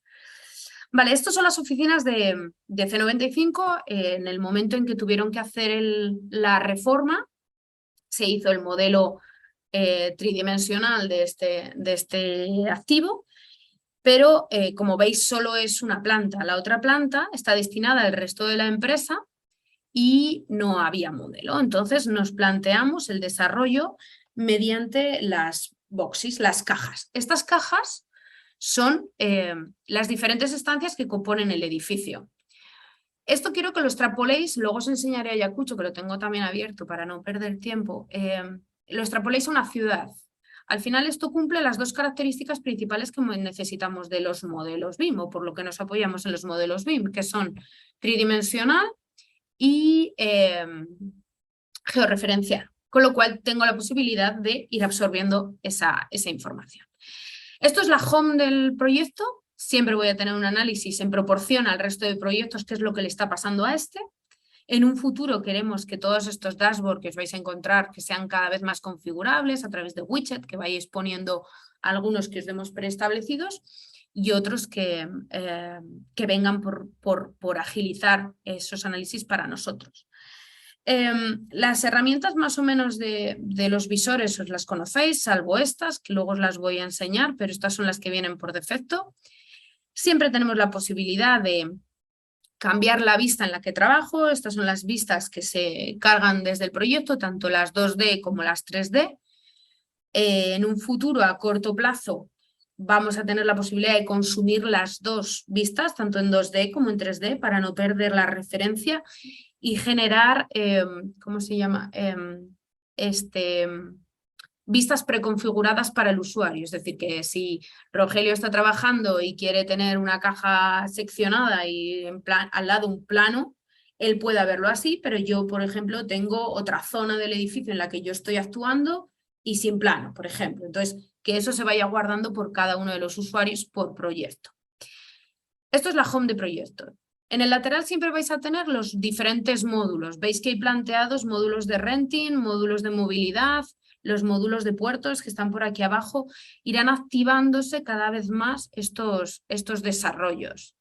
Vale, estas son las oficinas de C95. En el momento en que tuvieron que hacer la reforma, se hizo el modelo tridimensional de este activo, pero como veis solo es una planta. La otra planta está destinada al resto de la empresa y no había modelo. Entonces nos planteamos el desarrollo mediante las boxes, las cajas. Estas cajas son las diferentes estancias que componen el edificio. Esto quiero que lo extrapoléis, luego os enseñaré a Ayacucho, que lo tengo también abierto para no perder tiempo, lo extrapoléis a una ciudad. Al final esto cumple las dos características principales que necesitamos de los modelos BIM, o por lo que nos apoyamos en los modelos BIM, que son tridimensional y georreferencial, con lo cual tengo la posibilidad de ir absorbiendo esa información. Esto es la home del proyecto. Siempre voy a tener un análisis en proporción al resto de proyectos, qué es lo que le está pasando a este. En un futuro queremos que todos estos dashboards que os vais a encontrar que sean cada vez más configurables a través de widget, que vayáis poniendo algunos que os demos preestablecidos y otros que vengan por agilizar esos análisis para nosotros. Las herramientas más o menos de los visores os las conocéis, salvo estas, que luego os las voy a enseñar, pero estas son las que vienen por defecto. Siempre tenemos la posibilidad de cambiar la vista en la que trabajo. Estas son las vistas que se cargan desde el proyecto, tanto las 2D como las 3D. En un futuro a corto plazo vamos a tener la posibilidad de consumir las dos vistas, tanto en 2D como en 3D, para no perder la referencia y generar, ¿cómo se llama? Vistas preconfiguradas para el usuario. Es decir, que si Rogelio está trabajando y quiere tener una caja seccionada y al lado un plano, él pueda verlo así, pero yo, por ejemplo, tengo otra zona del edificio en la que yo estoy actuando y sin plano, por ejemplo. Entonces, que eso se vaya guardando por cada uno de los usuarios por proyecto. Esto es la home de proyecto. En el lateral siempre vais a tener los diferentes módulos. Veis que hay planteados módulos de renting, módulos de movilidad, los módulos de puertos que están por aquí abajo. Irán activándose cada vez más estos desarrollos.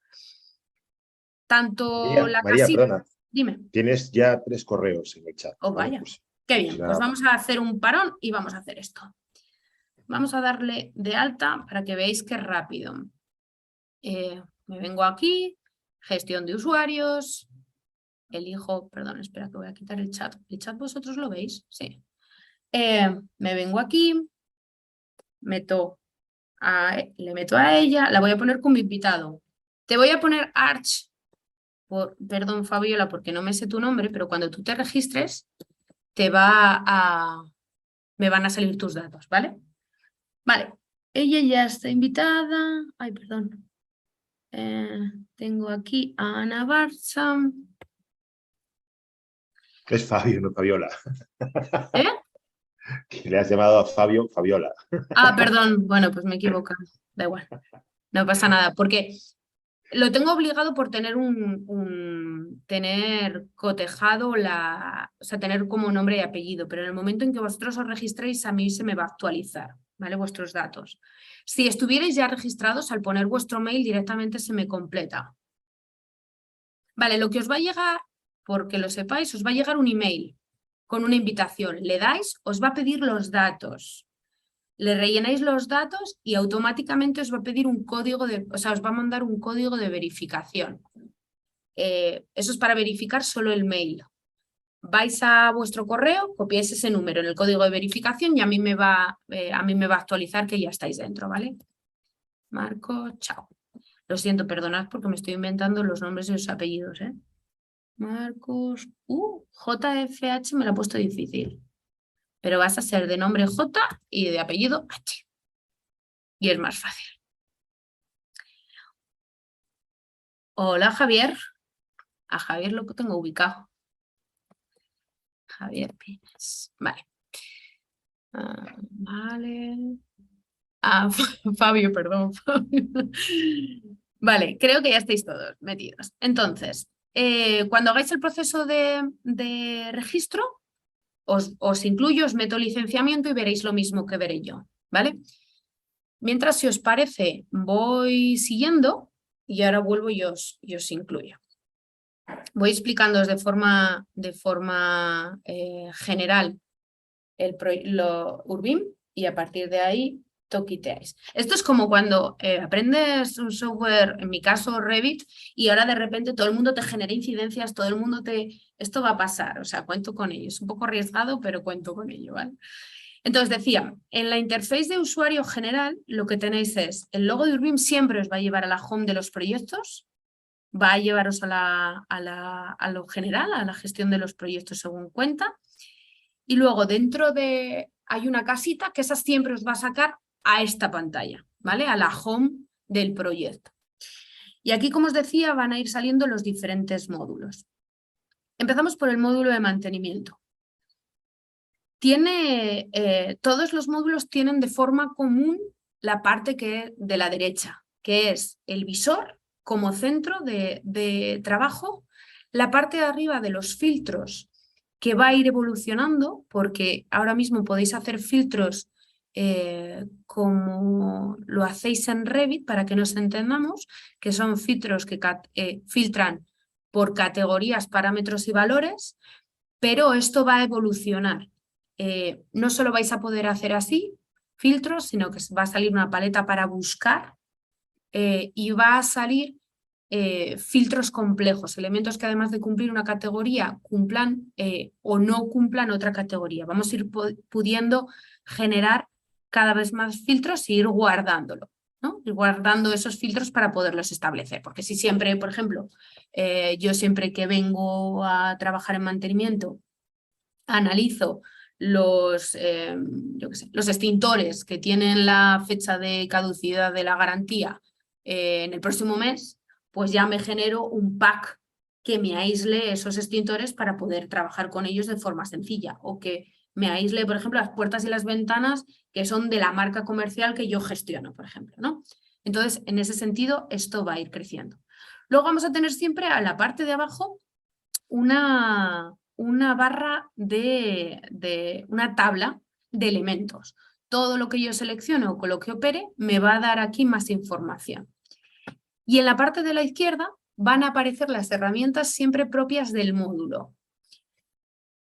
Tanto la casita... Perdona. Dime. Tienes ya 3 correos en el chat. Oh, vaya. Pues, qué bien. Pues vamos a hacer un parón y vamos a hacer esto. Vamos a darle de alta para que veáis qué rápido. Me vengo aquí, gestión de usuarios, elijo, perdón, espera que voy a quitar el chat. ¿El chat vosotros lo veis? Sí. Me vengo aquí, le meto a ella, la voy a poner como invitado. Te voy a poner Arch, perdón Fabiola porque no me sé tu nombre, pero cuando tú te registres me van a salir tus datos, ¿vale? Vale, ella ya está invitada. Ay, perdón. Tengo aquí a Ana Barça. Es Fabio, no Fabiola. ¿Eh? Que le has llamado a Fabio, Fabiola. Ah, perdón. Bueno, pues me he equivocado. Da igual. No pasa nada, porque lo tengo obligado por tener tener cotejado o sea, tener como nombre y apellido, pero en el momento en que vosotros os registréis, a mí se me va a actualizar, ¿vale? Vuestros datos. Si estuvierais ya registrados, al poner vuestro mail directamente se me completa. Vale, lo que os va a llegar, porque lo sepáis, os va a llegar un email con una invitación. Le dais, os va a pedir los datos. le rellenáis los datos y automáticamente os va a pedir un código os va a mandar un código de verificación. Eso es para verificar solo el mail. Vais a vuestro correo, copiáis ese número en el código de verificación y a mí me va a actualizar que ya estáis dentro, ¿vale? Marco, chao. Lo siento, perdonad porque me estoy inventando los nombres y los apellidos, ¿eh? Marcos, JFH me lo ha puesto difícil. Pero vas a ser de nombre J y de apellido H. Y es más fácil. Hola, Javier. A Javier lo que tengo ubicado. Javier Pines. Vale. Vale. Fabio, perdón. Vale, creo que ya estáis todos metidos. Entonces, cuando hagáis el proceso de registro, os incluyo, os meto licenciamiento y veréis lo mismo que veré yo, ¿vale? Mientras, si os parece, voy siguiendo y ahora vuelvo y os incluyo. Voy explicándoos de forma general lo Urbim y a partir de ahí toquiteáis. Esto es como cuando aprendes un software, en mi caso Revit, y ahora de repente todo el mundo te genera incidencias, todo el mundo Esto va a pasar, o sea, cuento con ello. Es un poco arriesgado, pero cuento con ello, ¿vale? Entonces decía, en la interface de usuario general lo que tenéis es, el logo de Urbim siempre os va a llevar a la home de los proyectos, va a llevaros a lo general, a la gestión de los proyectos según cuenta, y luego dentro hay una casita que esa siempre os va a sacar a esta pantalla, ¿vale? A la home del proyecto. Y aquí, como os decía, van a ir saliendo los diferentes módulos. Empezamos por el módulo de mantenimiento. Todos los módulos tienen de forma común la parte de la derecha, que es el visor como centro de trabajo, la parte de arriba de los filtros que va a ir evolucionando, porque ahora mismo podéis hacer filtros como lo hacéis en Revit, para que nos entendamos, que son filtros que filtran por categorías, parámetros y valores, pero esto va a evolucionar. No solo vais a poder hacer así filtros, sino que va a salir una paleta para buscar y va a salir filtros complejos, elementos que además de cumplir una categoría cumplan o no cumplan otra categoría. Vamos a ir pudiendo generar cada vez más filtros e ir guardándolo, ¿no? Ir guardando esos filtros para poderlos establecer, porque si siempre, por ejemplo, yo siempre que vengo a trabajar en mantenimiento analizo los extintores que tienen la fecha de caducidad de la garantía en el próximo mes, pues ya me genero un pack que me aísle esos extintores para poder trabajar con ellos de forma sencilla, o que me aísle, por ejemplo, las puertas y las ventanas que son de la marca comercial que yo gestiono, por ejemplo, ¿no? Entonces, en ese sentido, esto va a ir creciendo. Luego vamos a tener siempre a la parte de abajo una barra una tabla de elementos. Todo lo que yo seleccione o con lo que opere me va a dar aquí más información. Y en la parte de la izquierda van a aparecer las herramientas siempre propias del módulo.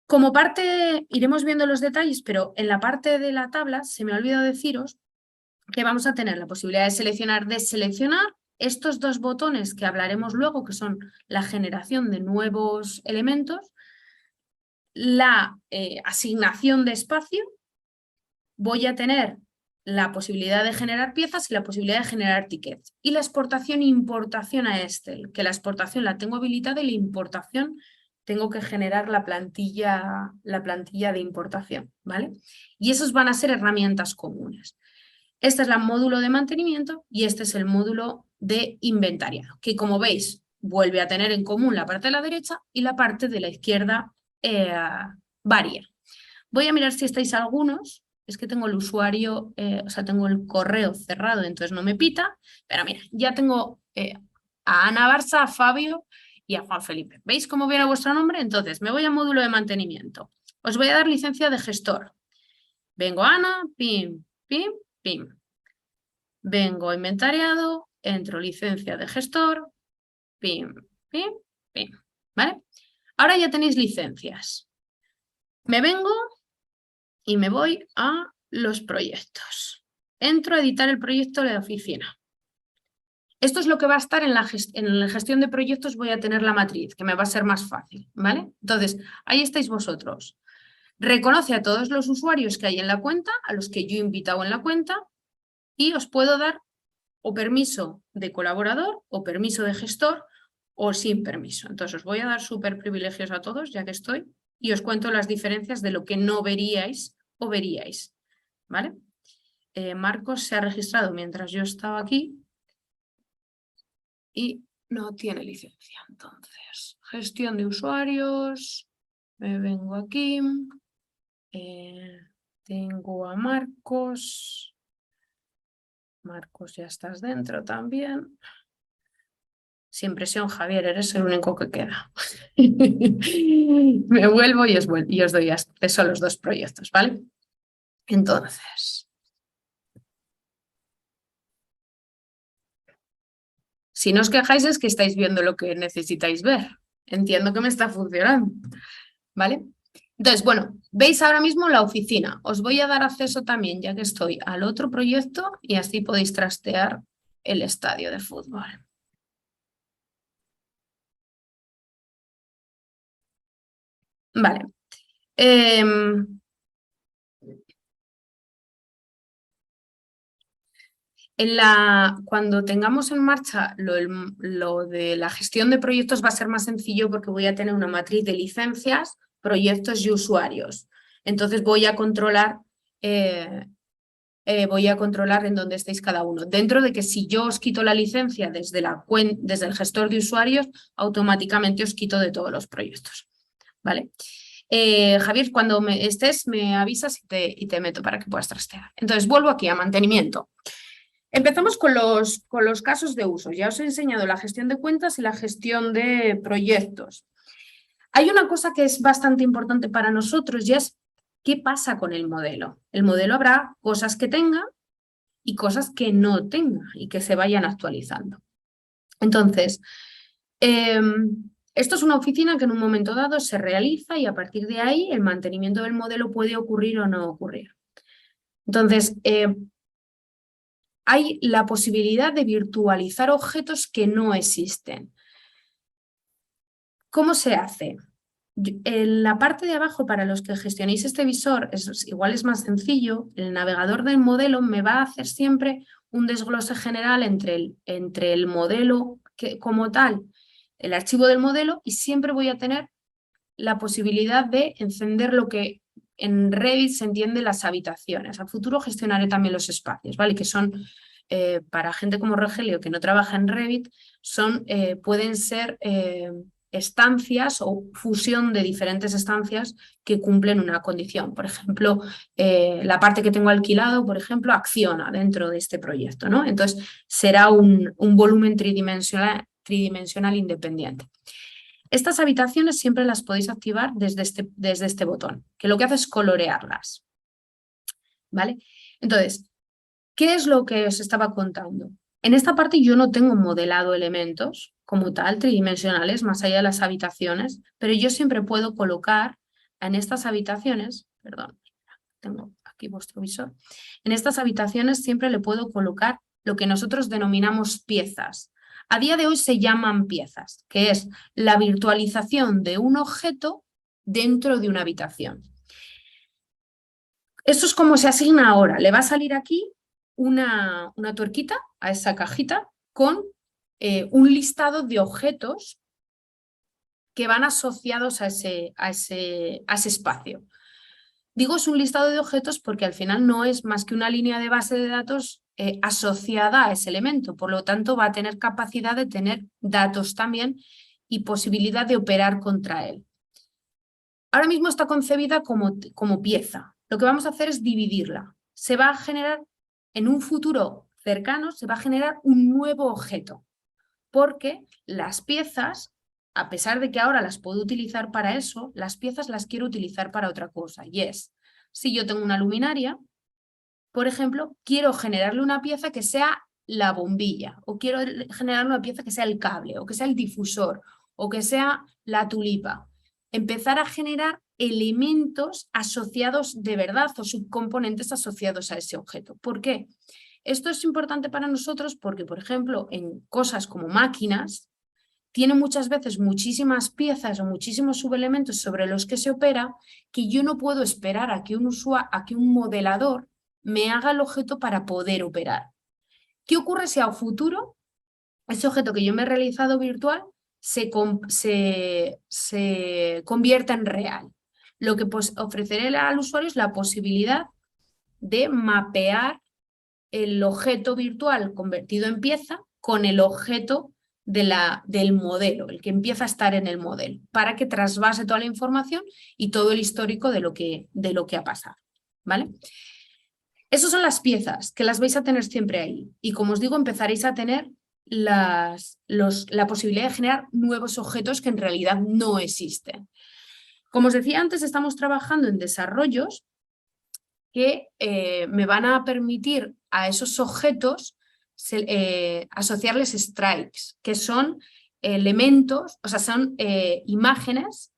Como parte, iremos viendo los detalles, pero en la parte de la tabla se me ha olvidado deciros que vamos a tener la posibilidad de deseleccionar estos dos botones que hablaremos luego, que son la generación de nuevos elementos, la asignación de espacio, voy a tener la posibilidad de generar piezas y la posibilidad de generar tickets. Y la exportación e importación a Excel, que la exportación la tengo habilitada y la importación tengo que generar la plantilla de importación, ¿vale? Y esos van a ser herramientas comunes. Este es el módulo de mantenimiento y este es el módulo de inventariado, que como veis vuelve a tener en común la parte de la derecha y la parte de la izquierda varía. Voy a mirar si estáis algunos. Es que tengo el usuario, tengo el correo cerrado, entonces no me pita. Pero mira, ya tengo a Ana Barça, a Fabio y a Juan Felipe. ¿Veis cómo viene vuestro nombre? Entonces me voy a módulo de mantenimiento. Os voy a dar licencia de gestor. Vengo a Ana, pim, pim, pim. Vengo a inventariado, entro licencia de gestor, pim, pim, pim. ¿Vale? Ahora ya tenéis licencias. Me vengo y me voy a los proyectos. Entro a editar el proyecto de la oficina. Esto es lo que va a estar en la gestión de proyectos, voy a tener la matriz, que me va a ser más fácil, ¿vale? Entonces, ahí estáis vosotros. Reconoce a todos los usuarios que hay en la cuenta, a los que yo he invitado en la cuenta, y os puedo dar o permiso de colaborador, o permiso de gestor, o sin permiso. Entonces, os voy a dar súper privilegios a todos, ya que estoy, y os cuento las diferencias de lo que no veríais o veríais, ¿vale? Marcos se ha registrado mientras yo estaba aquí y no tiene licencia. Entonces, gestión de usuarios, me vengo aquí, tengo a Marcos. Marcos, ya estás dentro también. Sin presión, Javier, eres el único que queda. Me vuelvo y os doy acceso a los dos proyectos, ¿vale? Entonces, si no os quejáis es que estáis viendo lo que necesitáis ver. Entiendo que me está funcionando, ¿vale? Entonces, bueno, veis ahora mismo la oficina. Os voy a dar acceso también, ya que estoy, al otro proyecto y así podéis trastear el estadio de fútbol. Vale. Cuando tengamos en marcha lo de la gestión de proyectos va a ser más sencillo porque voy a tener una matriz de licencias, proyectos y usuarios. Entonces voy a controlar en dónde estéis cada uno. Dentro de que si yo os quito la licencia desde el gestor de usuarios, automáticamente os quito de todos los proyectos. ¿Vale? Javier, cuando estés, me avisas y te meto para que puedas trastear. Entonces vuelvo aquí a mantenimiento. Empezamos con los casos de uso. Ya os he enseñado la gestión de cuentas y la gestión de proyectos. Hay una cosa que es bastante importante para nosotros y es qué pasa con el modelo. El modelo habrá cosas que tenga y cosas que no tenga y que se vayan actualizando. Entonces, esto es una oficina que en un momento dado se realiza y a partir de ahí el mantenimiento del modelo puede ocurrir o no ocurrir. Entonces, hay la posibilidad de virtualizar objetos que no existen. ¿Cómo se hace? En la parte de abajo, para los que gestionéis este visor, igual es más sencillo. El navegador del modelo me va a hacer siempre un desglose general entre el modelo como tal, el archivo del modelo, y siempre voy a tener la posibilidad de encender lo que en Revit se entiende las habitaciones. A futuro gestionaré también los espacios, ¿vale? Que son, para gente como Rogelio que no trabaja en Revit, pueden ser estancias o fusión de diferentes estancias que cumplen una condición. Por ejemplo, la parte que tengo alquilado, por ejemplo, acciona dentro de este proyecto, ¿no? Entonces, será un volumen tridimensional independiente. Estas habitaciones siempre las podéis activar desde este botón, que lo que hace es colorearlas. ¿Vale? Entonces, ¿qué es lo que os estaba contando? En esta parte yo no tengo modelado elementos como tal, tridimensionales, más allá de las habitaciones, pero yo siempre puedo colocar en estas habitaciones, perdón, tengo aquí vuestro visor, en estas habitaciones siempre le puedo colocar lo que nosotros denominamos piezas. A día de hoy se llaman piezas, que es la virtualización de un objeto dentro de una habitación. Esto es como se asigna ahora. Le va a salir aquí una tuerquita a esa cajita con un listado de objetos que van asociados a ese espacio. Digo, es un listado de objetos porque al final no es más que una línea de base de datos asociada a ese elemento. Por lo tanto, va a tener capacidad de tener datos también y posibilidad de operar contra él. Ahora mismo está concebida como pieza. Lo que vamos a hacer es dividirla. Se va a generar, en un futuro cercano, se va a generar un nuevo objeto. Porque las piezas, a pesar de que ahora las puedo utilizar para eso, las piezas las quiero utilizar para otra cosa. Y es, si yo tengo una luminaria, por ejemplo, quiero generarle una pieza que sea la bombilla, o quiero generar una pieza que sea el cable, o que sea el difusor, o que sea la tulipa. Empezar a generar elementos asociados de verdad o subcomponentes asociados a ese objeto. ¿Por qué? Esto es importante para nosotros porque, por ejemplo, en cosas como máquinas, tiene muchas veces muchísimas piezas o muchísimos subelementos sobre los que se opera que yo no puedo esperar a que un modelador me haga el objeto para poder operar. ¿Qué ocurre si a futuro ese objeto que yo me he realizado virtual se convierta en real? Lo que ofreceré al usuario es la posibilidad de mapear el objeto virtual convertido en pieza con el objeto del modelo, el que empieza a estar en el modelo, para que trasvase toda la información y todo el histórico de lo que ha pasado, ¿vale? Esas son las piezas, que las vais a tener siempre ahí. Y como os digo, empezaréis a tener la posibilidad de generar nuevos objetos que en realidad no existen. Como os decía antes, estamos trabajando en desarrollos que me van a permitir a esos objetos asociarles stripes, que son elementos, o sea, son imágenes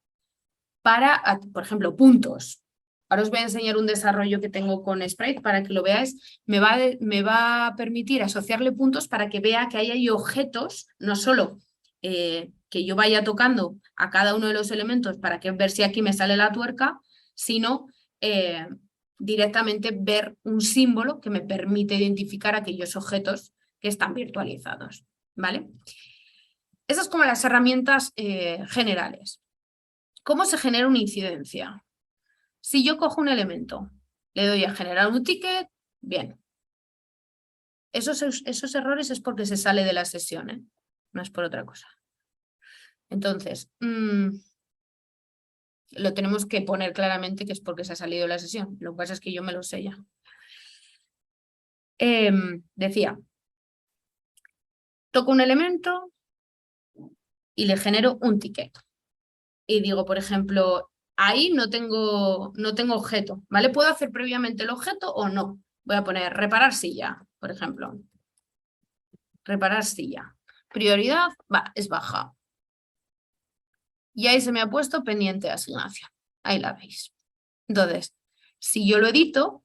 para, por ejemplo, puntos. Ahora os voy a enseñar un desarrollo que tengo con Sprite para que lo veáis. Me va a permitir asociarle puntos para que vea que ahí hay objetos, no solo que yo vaya tocando a cada uno de los elementos para ver si aquí me sale la tuerca, sino directamente ver un símbolo que me permite identificar aquellos objetos que están virtualizados, ¿vale? Esas son como las herramientas generales. ¿Cómo se genera una incidencia? Si yo cojo un elemento, le doy a generar un ticket, bien. Esos errores es porque se sale de la sesión, ¿eh? No es por otra cosa. Entonces, lo tenemos que poner claramente que es porque se ha salido de la sesión. Lo que pasa es que yo me lo sé ya. Decía, toco un elemento y le genero un ticket. Y digo, por ejemplo, ahí no tengo objeto, ¿vale? ¿Puedo hacer previamente el objeto o no? Voy a poner reparar silla, por ejemplo. Reparar silla. Prioridad es baja. Y ahí se me ha puesto pendiente de asignación. Ahí la veis. Entonces, si yo lo edito,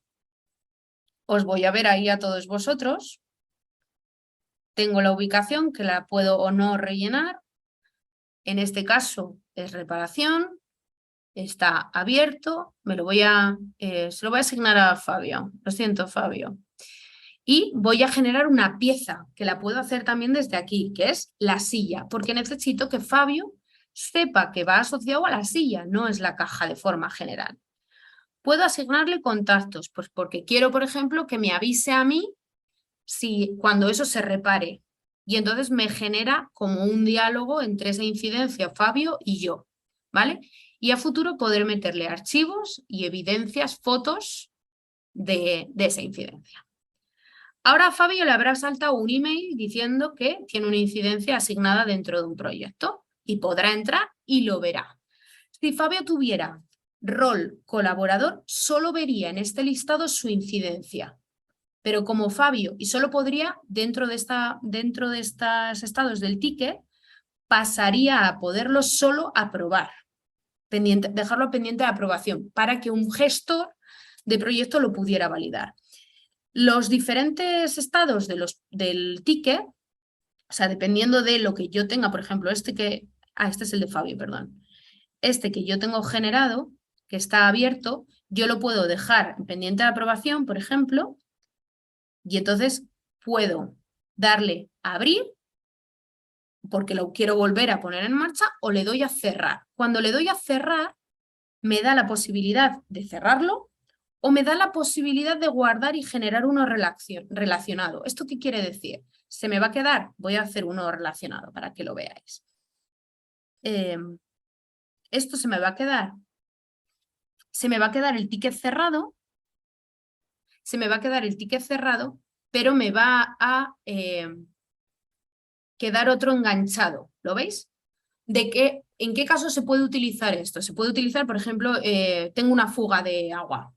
os voy a ver ahí a todos vosotros. Tengo la ubicación que la puedo o no rellenar. En este caso es reparación. Está abierto. Se lo voy a asignar a Fabio. Lo siento, Fabio. Y voy a generar una pieza que la puedo hacer también desde aquí, que es la silla, porque necesito que Fabio sepa que va asociado a la silla, no es la caja de forma general. ¿Puedo asignarle contactos? Pues porque quiero, por ejemplo, que me avise a mí cuando eso se repare. Y entonces me genera como un diálogo entre esa incidencia, Fabio y yo, ¿vale? Y a futuro poder meterle archivos y evidencias, fotos de esa incidencia. Ahora a Fabio le habrá saltado un email diciendo que tiene una incidencia asignada dentro de un proyecto y podrá entrar y lo verá. Si Fabio tuviera rol colaborador, solo vería en este listado su incidencia. Pero como Fabio, y solo podría, dentro de estos estados del ticket, pasaría a poderlo solo aprobar, dejarlo pendiente de aprobación, para que un gestor de proyecto lo pudiera validar. Los diferentes estados del ticket, o sea, dependiendo de lo que yo tenga, por ejemplo, este es el de Fabio, perdón. Este que yo tengo generado, que está abierto, yo lo puedo dejar pendiente de aprobación, por ejemplo, y entonces puedo darle a abrir, porque lo quiero volver a poner en marcha, o le doy a cerrar. Cuando le doy a cerrar, me da la posibilidad de cerrarlo, o me da la posibilidad de guardar y generar uno relacionado. ¿Esto qué quiere decir? ¿Se me va a quedar? Voy a hacer uno relacionado para que lo veáis. Esto se me va a quedar. Se me va a quedar el ticket cerrado. Se me va a quedar el ticket cerrado, pero me va a quedar otro enganchado. ¿Lo veis? ¿En qué caso se puede utilizar esto? Se puede utilizar, por ejemplo, tengo una fuga de agua.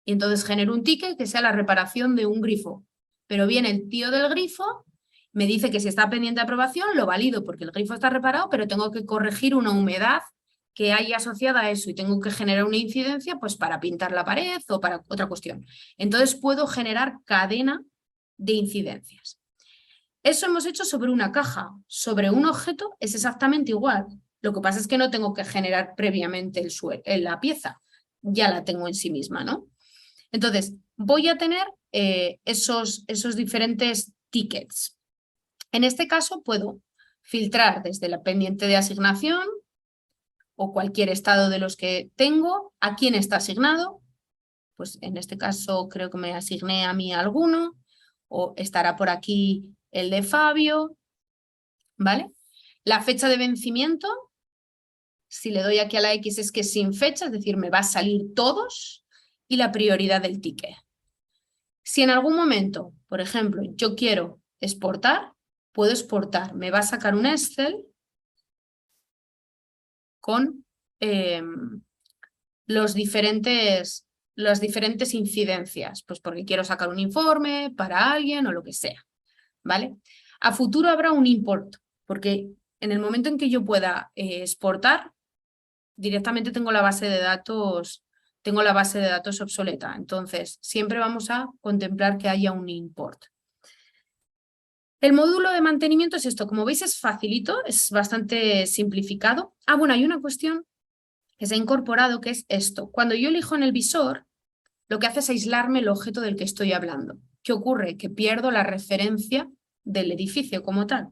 Y entonces genero un ticket que sea la reparación de un grifo. Pero viene el tío del grifo, me dice que si está pendiente de aprobación, lo valido porque el grifo está reparado, pero tengo que corregir una humedad que hay asociada a eso y tengo que generar una incidencia, pues para pintar la pared o para otra cuestión. Entonces puedo generar cadena de incidencias. Eso hemos hecho sobre una caja. Sobre un objeto es exactamente igual. Lo que pasa es que no tengo que generar previamente la pieza. Ya la tengo en sí misma, ¿no? Entonces, voy a tener esos diferentes tickets. En este caso puedo filtrar desde la pendiente de asignación o cualquier estado de los que tengo, a quién está asignado. Pues en este caso creo que me asigné a mí alguno, o estará por aquí el de Fabio, ¿vale? La fecha de vencimiento, si le doy aquí a la X es que es sin fecha, es decir, me va a salir todos, y la prioridad del ticket. Si en algún momento, por ejemplo, yo quiero exportar, puedo exportar. Me va a sacar un Excel con las diferentes incidencias, pues porque quiero sacar un informe para alguien o lo que sea, ¿vale? A futuro habrá un import, porque en el momento en que yo pueda exportar, directamente tengo la base de datos obsoleta. Entonces, siempre vamos a contemplar que haya un import. El módulo de mantenimiento es esto. Como veis, es facilito, es bastante simplificado. Ah, bueno, hay una cuestión que se ha incorporado, que es esto. Cuando yo elijo en el visor, lo que hace es aislarme el objeto del que estoy hablando. ¿Qué ocurre? Que pierdo la referencia del edificio como tal.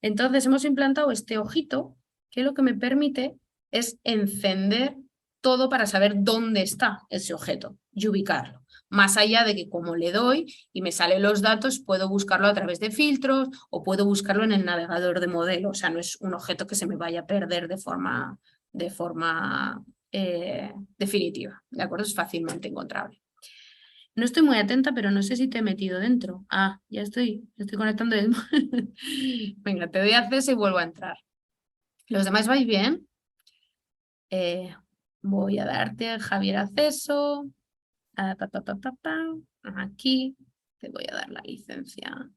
Entonces, hemos implantado este ojito, que lo que me permite es encender todo para saber dónde está ese objeto y ubicarlo. Más allá de que como le doy y me salen los datos, puedo buscarlo a través de filtros o puedo buscarlo en el navegador de modelo. O sea, no es un objeto que se me vaya a perder de forma definitiva. ¿De acuerdo? Es fácilmente encontrable. No estoy muy atenta, pero no sé si te he metido dentro. Ah, ya estoy conectando. Venga, te doy acceso y vuelvo a entrar. ¿Los demás vais bien? Voy a darte, Javier, acceso. Aquí te voy a dar la licencia.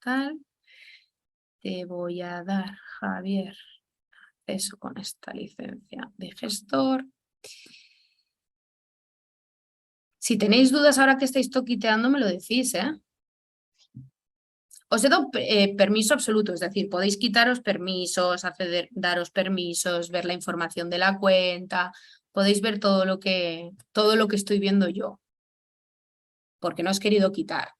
Tal. Te voy a dar, Javier, acceso con esta licencia de gestor. Si tenéis dudas ahora que estáis toquiteando, me lo decís, ¿eh? Os he dado permiso absoluto, es decir, podéis quitaros permisos, daros permisos, ver la información de la cuenta, podéis ver todo lo que estoy viendo yo, porque no os he querido quitar.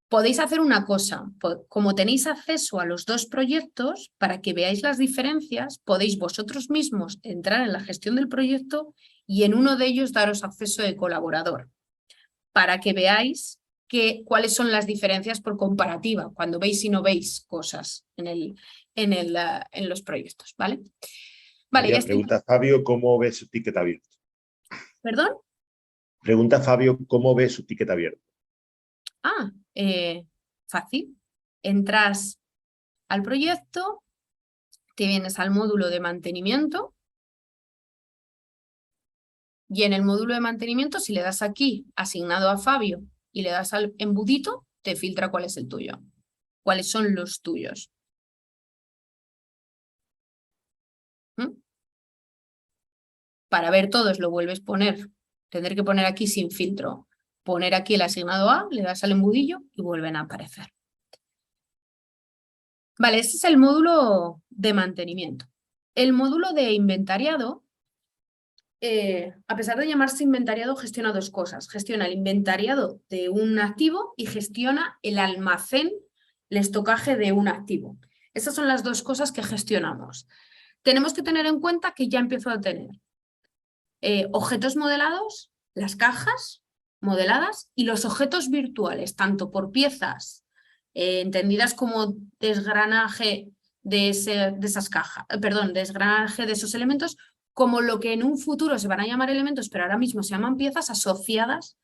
Podéis hacer una cosa, como tenéis acceso a los dos proyectos, para que veáis las diferencias, podéis vosotros mismos entrar en la gestión del proyecto y en uno de ellos daros acceso de colaborador, para que veáis cuáles son las diferencias por comparativa, cuando veis y no veis cosas en los proyectos, ¿vale? Vale, María, pregunta Fabio cómo ve su ticket abierto. ¿Perdón? Pregunta Fabio cómo ve su ticket abierto. Ah, fácil. Entras al proyecto, te vienes al módulo de mantenimiento y en el módulo de mantenimiento, si le das aquí, asignado a Fabio, y le das al embudito, te filtra cuál es el tuyo, cuáles son los tuyos. Para ver todos lo vuelves a poner, tendré que poner aquí sin filtro, poner aquí el asignado A, le das al embudillo y vuelven a aparecer. Vale, este es el módulo de mantenimiento. El módulo de inventariado, a pesar de llamarse inventariado, gestiona dos cosas. Gestiona el inventariado de un activo y gestiona el almacén, el estocaje de un activo. Esas son las dos cosas que gestionamos. Tenemos que tener en cuenta que ya empiezo a tener objetos modelados, las cajas modeladas y los objetos virtuales, tanto por piezas entendidas como desgranaje de esas cajas, desgranaje de esos elementos, como lo que en un futuro se van a llamar elementos, pero ahora mismo se llaman piezas asociadas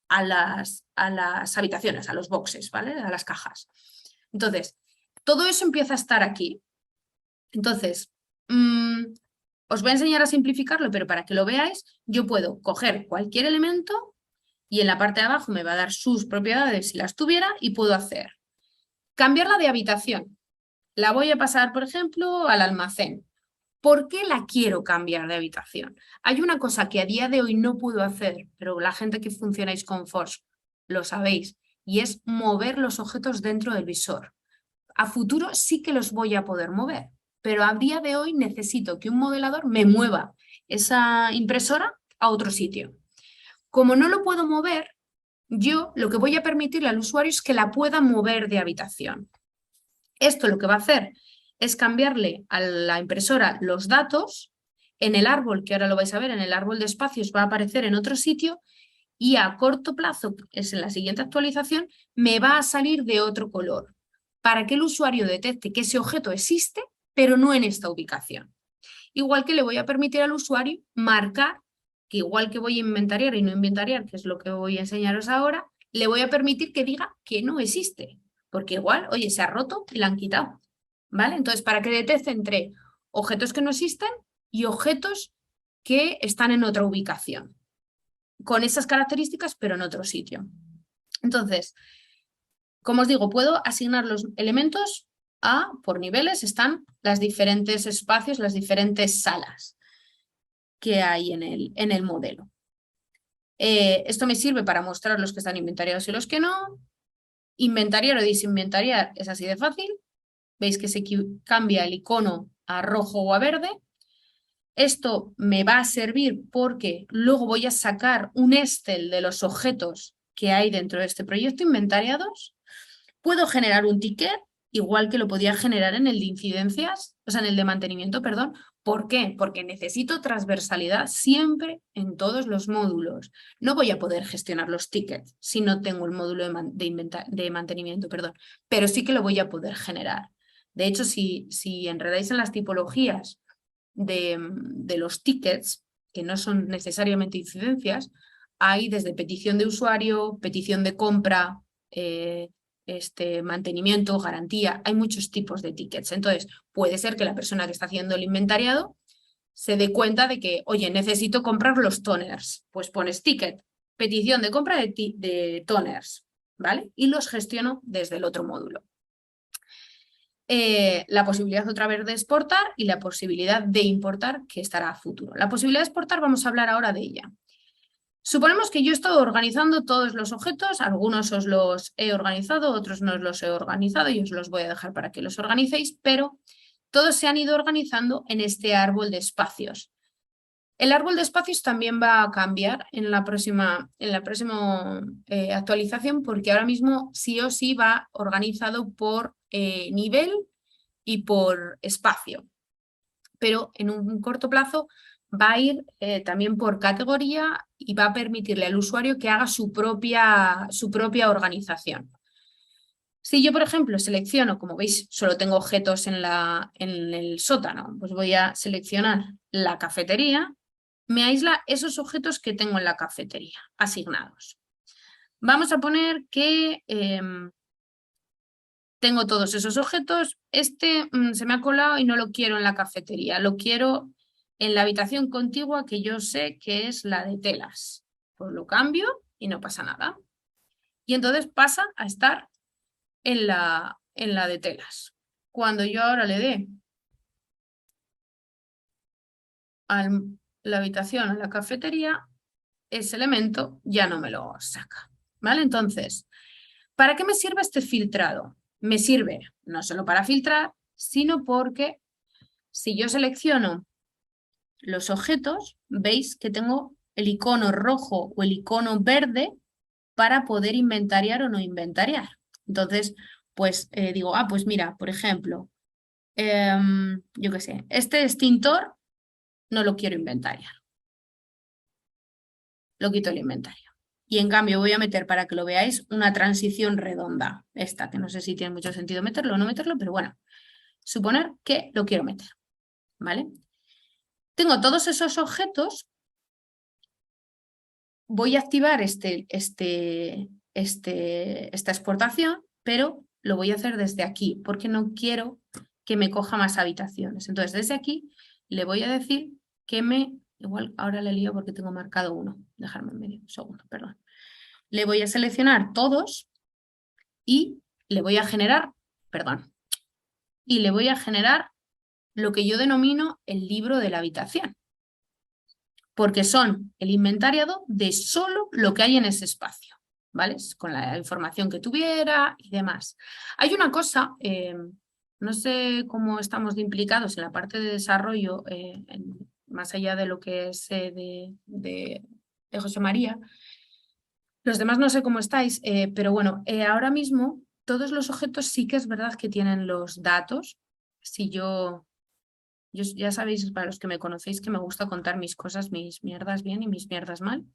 a las habitaciones, a los boxes, ¿vale? A las cajas. Entonces, todo eso empieza a estar aquí. Entonces, os voy a enseñar a simplificarlo, pero para que lo veáis, yo puedo coger cualquier elemento y en la parte de abajo me va a dar sus propiedades si las tuviera y puedo hacer cambiarla de habitación. La voy a pasar, por ejemplo, al almacén ¿Por qué la quiero cambiar de habitación? Hay una cosa que a día de hoy no puedo hacer, pero la gente que funcionáis con Forge lo sabéis, y es mover los objetos dentro del visor. A futuro sí que los voy a poder mover, pero a día de hoy necesito que un modelador me mueva esa impresora a otro sitio. Como no lo puedo mover, yo lo que voy a permitirle al usuario es que la pueda mover de habitación. Esto lo que va a hacer es cambiarle a la impresora los datos en el árbol, que ahora lo vais a ver, en el árbol de espacios va a aparecer en otro sitio y a corto plazo, es en la siguiente actualización, me va a salir de otro color para que el usuario detecte que ese objeto existe, pero no en esta ubicación. Igual que le voy a permitir al usuario marcar, que igual que voy a inventariar y no inventariar, que es lo que voy a enseñaros ahora, le voy a permitir que diga que no existe, porque igual, oye, se ha roto y la han quitado, ¿vale? Entonces, para que detecte entre objetos que no existen y objetos que están en otra ubicación, con esas características, pero en otro sitio. Entonces, como os digo, puedo asignar los elementos por niveles, están los diferentes espacios, las diferentes salas que hay en el modelo. Esto me sirve para mostrar los que están inventariados y los que no. Inventariar o desinventariar es así de fácil. Veis que se cambia el icono a rojo o a verde. Esto me va a servir porque luego voy a sacar un Excel de los objetos que hay dentro de este proyecto inventariados. Puedo generar un ticket, igual que lo podía generar en el de incidencias, o sea, en el de mantenimiento, perdón. ¿Por qué? Porque necesito transversalidad siempre en todos los módulos. No voy a poder gestionar los tickets si no tengo el módulo de mantenimiento, perdón, pero sí que lo voy a poder generar. De hecho, si enredáis en las tipologías de los tickets, que no son necesariamente incidencias, hay desde petición de usuario, petición de compra, mantenimiento, garantía, hay muchos tipos de tickets. Entonces, puede ser que la persona que está haciendo el inventariado se dé cuenta de que, oye, necesito comprar los toners. Pues pones ticket, petición de compra de toners, ¿vale? Y los gestiono desde el otro módulo. La posibilidad otra vez de exportar y la posibilidad de importar, que estará a futuro. La posibilidad de exportar, vamos a hablar ahora de ella. Suponemos que yo he estado organizando todos los objetos, algunos os los he organizado, otros no os los he organizado y os los voy a dejar para que los organicéis, pero todos se han ido organizando en este árbol de espacios. El árbol de espacios también va a cambiar en la próxima actualización porque ahora mismo sí o sí va organizado por nivel y por espacio, pero en un corto plazo va a ir también por categoría y va a permitirle al usuario que haga su propia organización. Si yo, por ejemplo, selecciono, como veis, solo tengo objetos en el sótano, pues voy a seleccionar la cafetería, me aísla esos objetos que tengo en la cafetería asignados. Vamos a poner que tengo todos esos objetos, se me ha colado y no lo quiero en la cafetería, lo quiero en la habitación contigua que yo sé que es la de telas. Pues lo cambio y no pasa nada. Y entonces pasa a estar en la de telas. Cuando yo ahora le dé a la habitación a la cafetería, ese elemento ya no me lo saca. ¿Vale? Entonces, ¿para qué me sirve este filtrado? Me sirve no solo para filtrar, sino porque si yo selecciono los objetos, veis que tengo el icono rojo o el icono verde para poder inventariar o no inventariar. Entonces, pues digo, pues mira, por ejemplo, yo qué sé, este extintor no lo quiero inventariar. Lo quito el inventario. Y en cambio voy a meter, para que lo veáis, una transición redonda. Esta, que no sé si tiene mucho sentido meterlo o no meterlo, pero bueno, suponer que lo quiero meter. ¿Vale? Tengo todos esos objetos. Voy a activar esta exportación, pero lo voy a hacer desde aquí, porque no quiero que me coja más habitaciones. Entonces, desde aquí le voy a decir que igual ahora le lío porque tengo marcado uno. Dejarme en medio, un segundo, perdón. Le voy a seleccionar todos y le voy a generar, y le voy a generar lo que yo denomino el libro de la habitación, porque son el inventariado de solo lo que hay en ese espacio, ¿vale? Con la información que tuviera y demás. Hay una cosa, no sé cómo estamos de implicados en la parte de desarrollo, más allá de lo que es de José María. Los demás no sé cómo estáis, pero bueno, ahora mismo todos los objetos sí que es verdad que tienen los datos. Si yo ya sabéis, para los que me conocéis, que me gusta contar mis cosas, mis mierdas bien y mis mierdas mal.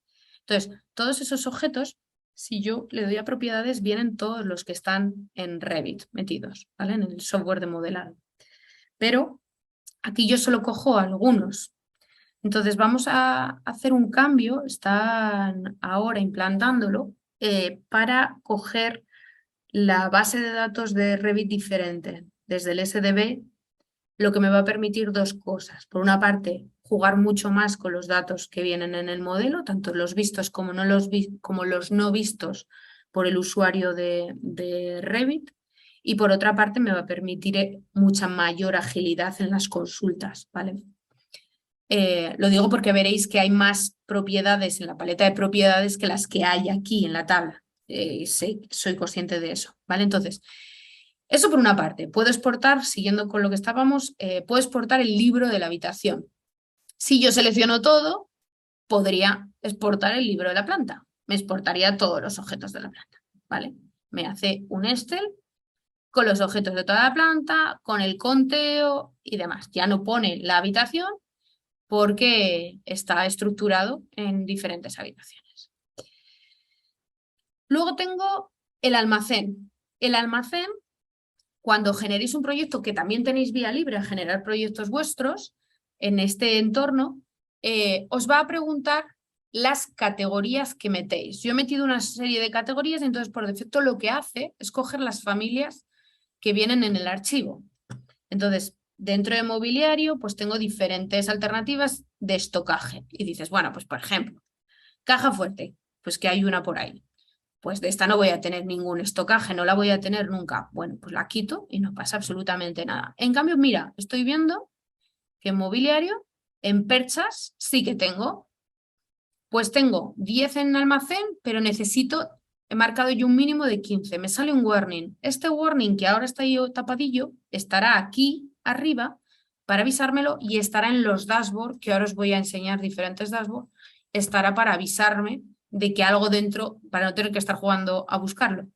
Entonces, todos esos objetos, si yo le doy a propiedades, vienen todos los que están en Revit metidos, ¿vale? En el software de modelado. Pero aquí yo solo cojo algunos. Entonces vamos a hacer un cambio, están ahora implantándolo, para coger la base de datos de Revit diferente desde el SDB, lo que me va a permitir dos cosas. Por una parte, jugar mucho más con los datos que vienen en el modelo, tanto los vistos como, como los no vistos por el usuario de Revit. Y por otra parte, me va a permitir mucha mayor agilidad en las consultas, ¿vale? Lo digo porque veréis que hay más propiedades en la paleta de propiedades que las que hay aquí en la tabla. Soy consciente de eso, ¿vale? Entonces, eso por una parte. Puedo exportar, siguiendo con lo que estábamos, puedo exportar el libro de la habitación. Si yo selecciono todo, podría exportar el libro de la planta. Me exportaría todos los objetos de la planta, ¿vale? Me hace un Excel con los objetos de toda la planta, con el conteo y demás. Ya no pone la habitación, porque está estructurado en diferentes habitaciones. Luego tengo el almacén. El almacén, cuando generéis un proyecto, que también tenéis vía libre a generar proyectos vuestros en este entorno, os va a preguntar las categorías que metéis. Yo he metido una serie de categorías y entonces por defecto lo que hace es coger las familias que vienen en el archivo. Entonces, dentro de mobiliario, pues tengo diferentes alternativas de estocaje. Y dices, bueno, pues por ejemplo, caja fuerte, pues que hay una por ahí. Pues de esta no voy a tener ningún estocaje, no la voy a tener nunca. Bueno, pues la quito y no pasa absolutamente nada. En cambio, mira, estoy viendo que en mobiliario, en perchas, sí que tengo. Pues tengo 10 en almacén, pero he marcado yo un mínimo de 15. Me sale un warning. Este warning, que ahora está ahí tapadillo, estará aquí arriba para avisármelo y estará en los dashboards, que ahora os voy a enseñar diferentes dashboards, estará para avisarme de que algo dentro, para no tener que estar jugando a buscarlo,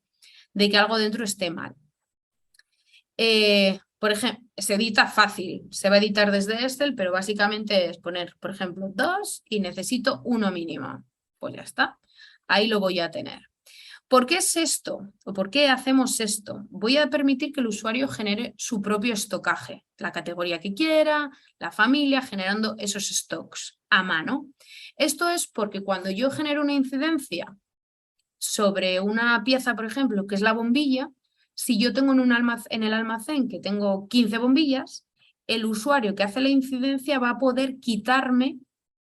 de que algo dentro esté mal. Por ejemplo, se edita fácil, se va a editar desde Excel, pero básicamente es poner, por ejemplo, 2 y necesito 1 mínimo. Pues ya está, ahí lo voy a tener. ¿Por qué es esto? ¿O por qué hacemos esto? Voy a permitir que el usuario genere su propio estocaje, la categoría que quiera, la familia, generando esos stocks a mano. Esto es porque cuando yo genero una incidencia sobre una pieza, por ejemplo, que es la bombilla, si yo tengo en el almacén que tengo 15 bombillas, el usuario que hace la incidencia va a poder quitarme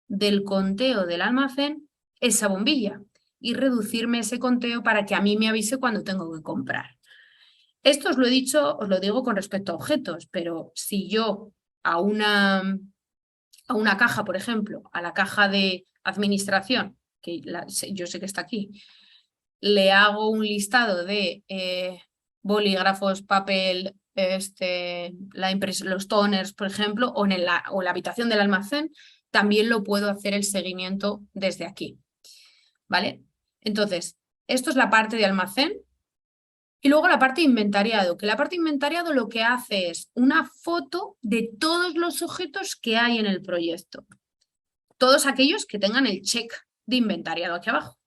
del conteo del almacén esa bombilla y reducirme ese conteo para que a mí me avise cuando tengo que comprar. Esto os lo he dicho, os lo digo con respecto a objetos, pero si yo a una caja, por ejemplo, a la caja de administración, que yo sé que está aquí, le hago un listado de bolígrafos, papel, los toners, por ejemplo, o en la habitación del almacén, también lo puedo hacer el seguimiento desde aquí, ¿vale? Entonces, esto es la parte de almacén. Y luego la parte de inventariado, que la parte de inventariado lo que hace es una foto de todos los objetos que hay en el proyecto. Todos aquellos que tengan el check de inventariado aquí abajo,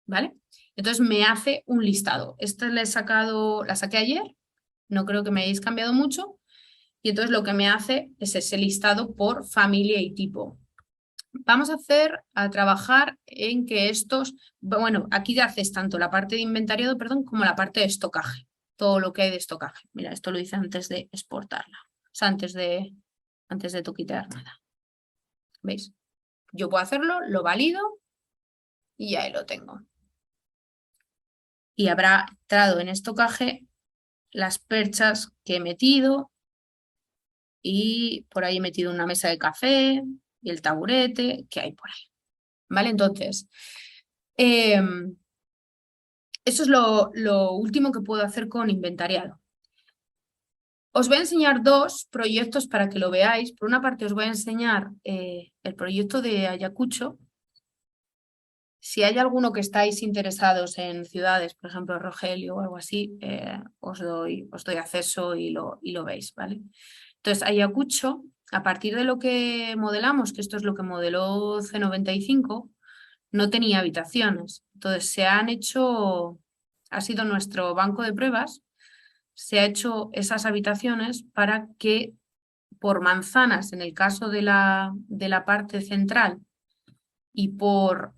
¿vale? Entonces me hace un listado. Esta la saqué ayer, no creo que me hayáis cambiado mucho. Y entonces lo que me hace es ese listado por familia y tipo. Vamos a trabajar en que bueno, aquí haces tanto la parte de inventariado, perdón, como la parte de estocaje. Todo lo que hay de estocaje. Mira, esto lo hice antes de exportarla. O sea, antes de toquitar nada. ¿Veis? Yo puedo hacerlo, lo valido y ahí lo tengo. Y habrá entrado en estocaje las perchas que he metido y por ahí he metido una mesa de café y el taburete que hay por ahí. ¿Vale? Entonces, eso es lo último que puedo hacer con inventariado. Os voy a enseñar dos proyectos para que lo veáis. Por una parte os voy a enseñar el proyecto de Ayacucho. Si hay alguno que estáis interesados en ciudades, por ejemplo Rogelio o algo así, os doy acceso y lo veis, ¿vale? Entonces Ayacucho, a partir de lo que modelamos, que esto es lo que modeló C95, no tenía habitaciones. Entonces ha sido nuestro banco de pruebas, se ha hecho esas habitaciones para que por manzanas, en el caso de la parte central, y por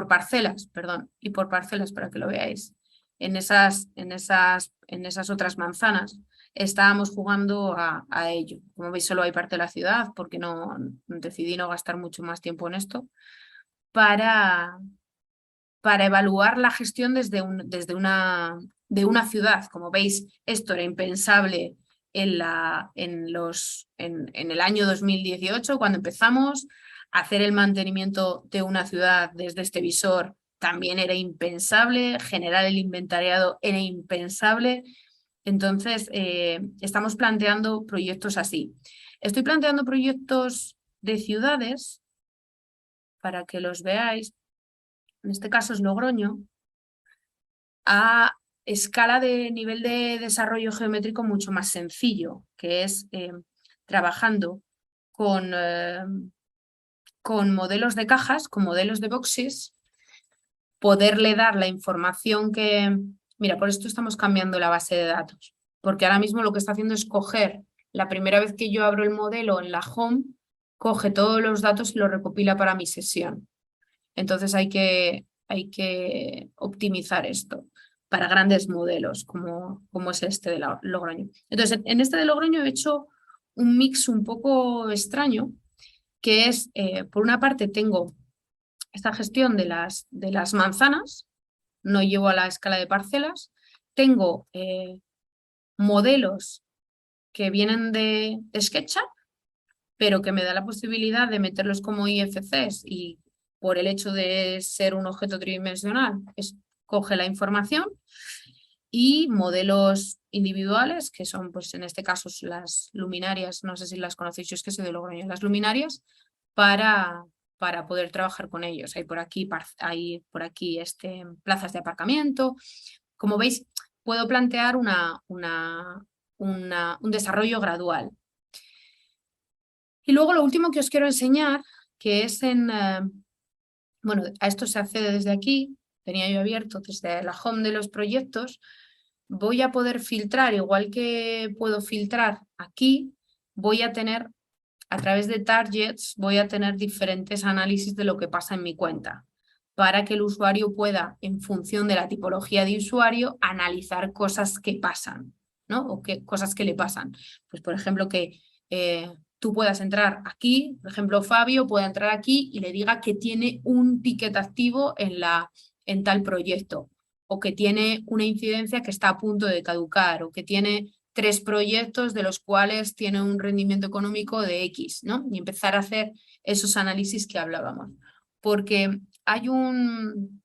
parcelas, perdón, y por parcelas para que lo veáis, en esas otras manzanas estábamos jugando a ello. Como veis, solo hay parte de la ciudad porque decidí no gastar mucho más tiempo en esto para evaluar la gestión desde una ciudad. Como veis, esto era impensable en el año 2018, cuando empezamos. Hacer el mantenimiento de una ciudad desde este visor también era impensable, generar el inventariado era impensable. Entonces, estamos planteando proyectos así. Estoy planteando proyectos de ciudades para que los veáis. En este caso es Logroño, a escala de nivel de desarrollo geométrico mucho más sencillo, que es trabajando con modelos de cajas, con modelos de boxes, poderle dar la información que... Mira, por esto estamos cambiando la base de datos, porque ahora mismo lo que está haciendo es coger, la primera vez que yo abro el modelo en la home, coge todos los datos y los recopila para mi sesión. Entonces hay que optimizar esto para grandes modelos, como es este de Logroño. Entonces, en este de Logroño he hecho un mix un poco extraño, que es, por una parte, tengo esta gestión de las manzanas, no llevo a la escala de parcelas, tengo modelos que vienen de SketchUp, pero que me da la posibilidad de meterlos como IFCs y por el hecho de ser un objeto tridimensional, coge la información, y modelos individuales, que son, pues en este caso, las luminarias, no sé si las conocéis, yo es que soy de Logroño, las luminarias, para poder trabajar con ellos. Hay por aquí plazas de aparcamiento. Como veis, puedo plantear un desarrollo gradual. Y luego lo último que os quiero enseñar, que es bueno, a esto se accede desde aquí, tenía yo abierto desde la home de los proyectos. Voy a poder filtrar, igual que puedo filtrar aquí, voy a tener, a través de targets, voy a tener diferentes análisis de lo que pasa en mi cuenta, para que el usuario pueda, en función de la tipología de usuario, analizar cosas que pasan, ¿no? O cosas que le pasan. Pues, por ejemplo, que tú puedas entrar aquí, por ejemplo, Fabio pueda entrar aquí y le diga que tiene un ticket activo en tal proyecto, o que tiene una incidencia que está a punto de caducar, o que tiene 3 proyectos de los cuales tiene un rendimiento económico de X, ¿no? Y empezar a hacer esos análisis que hablábamos. Porque hay un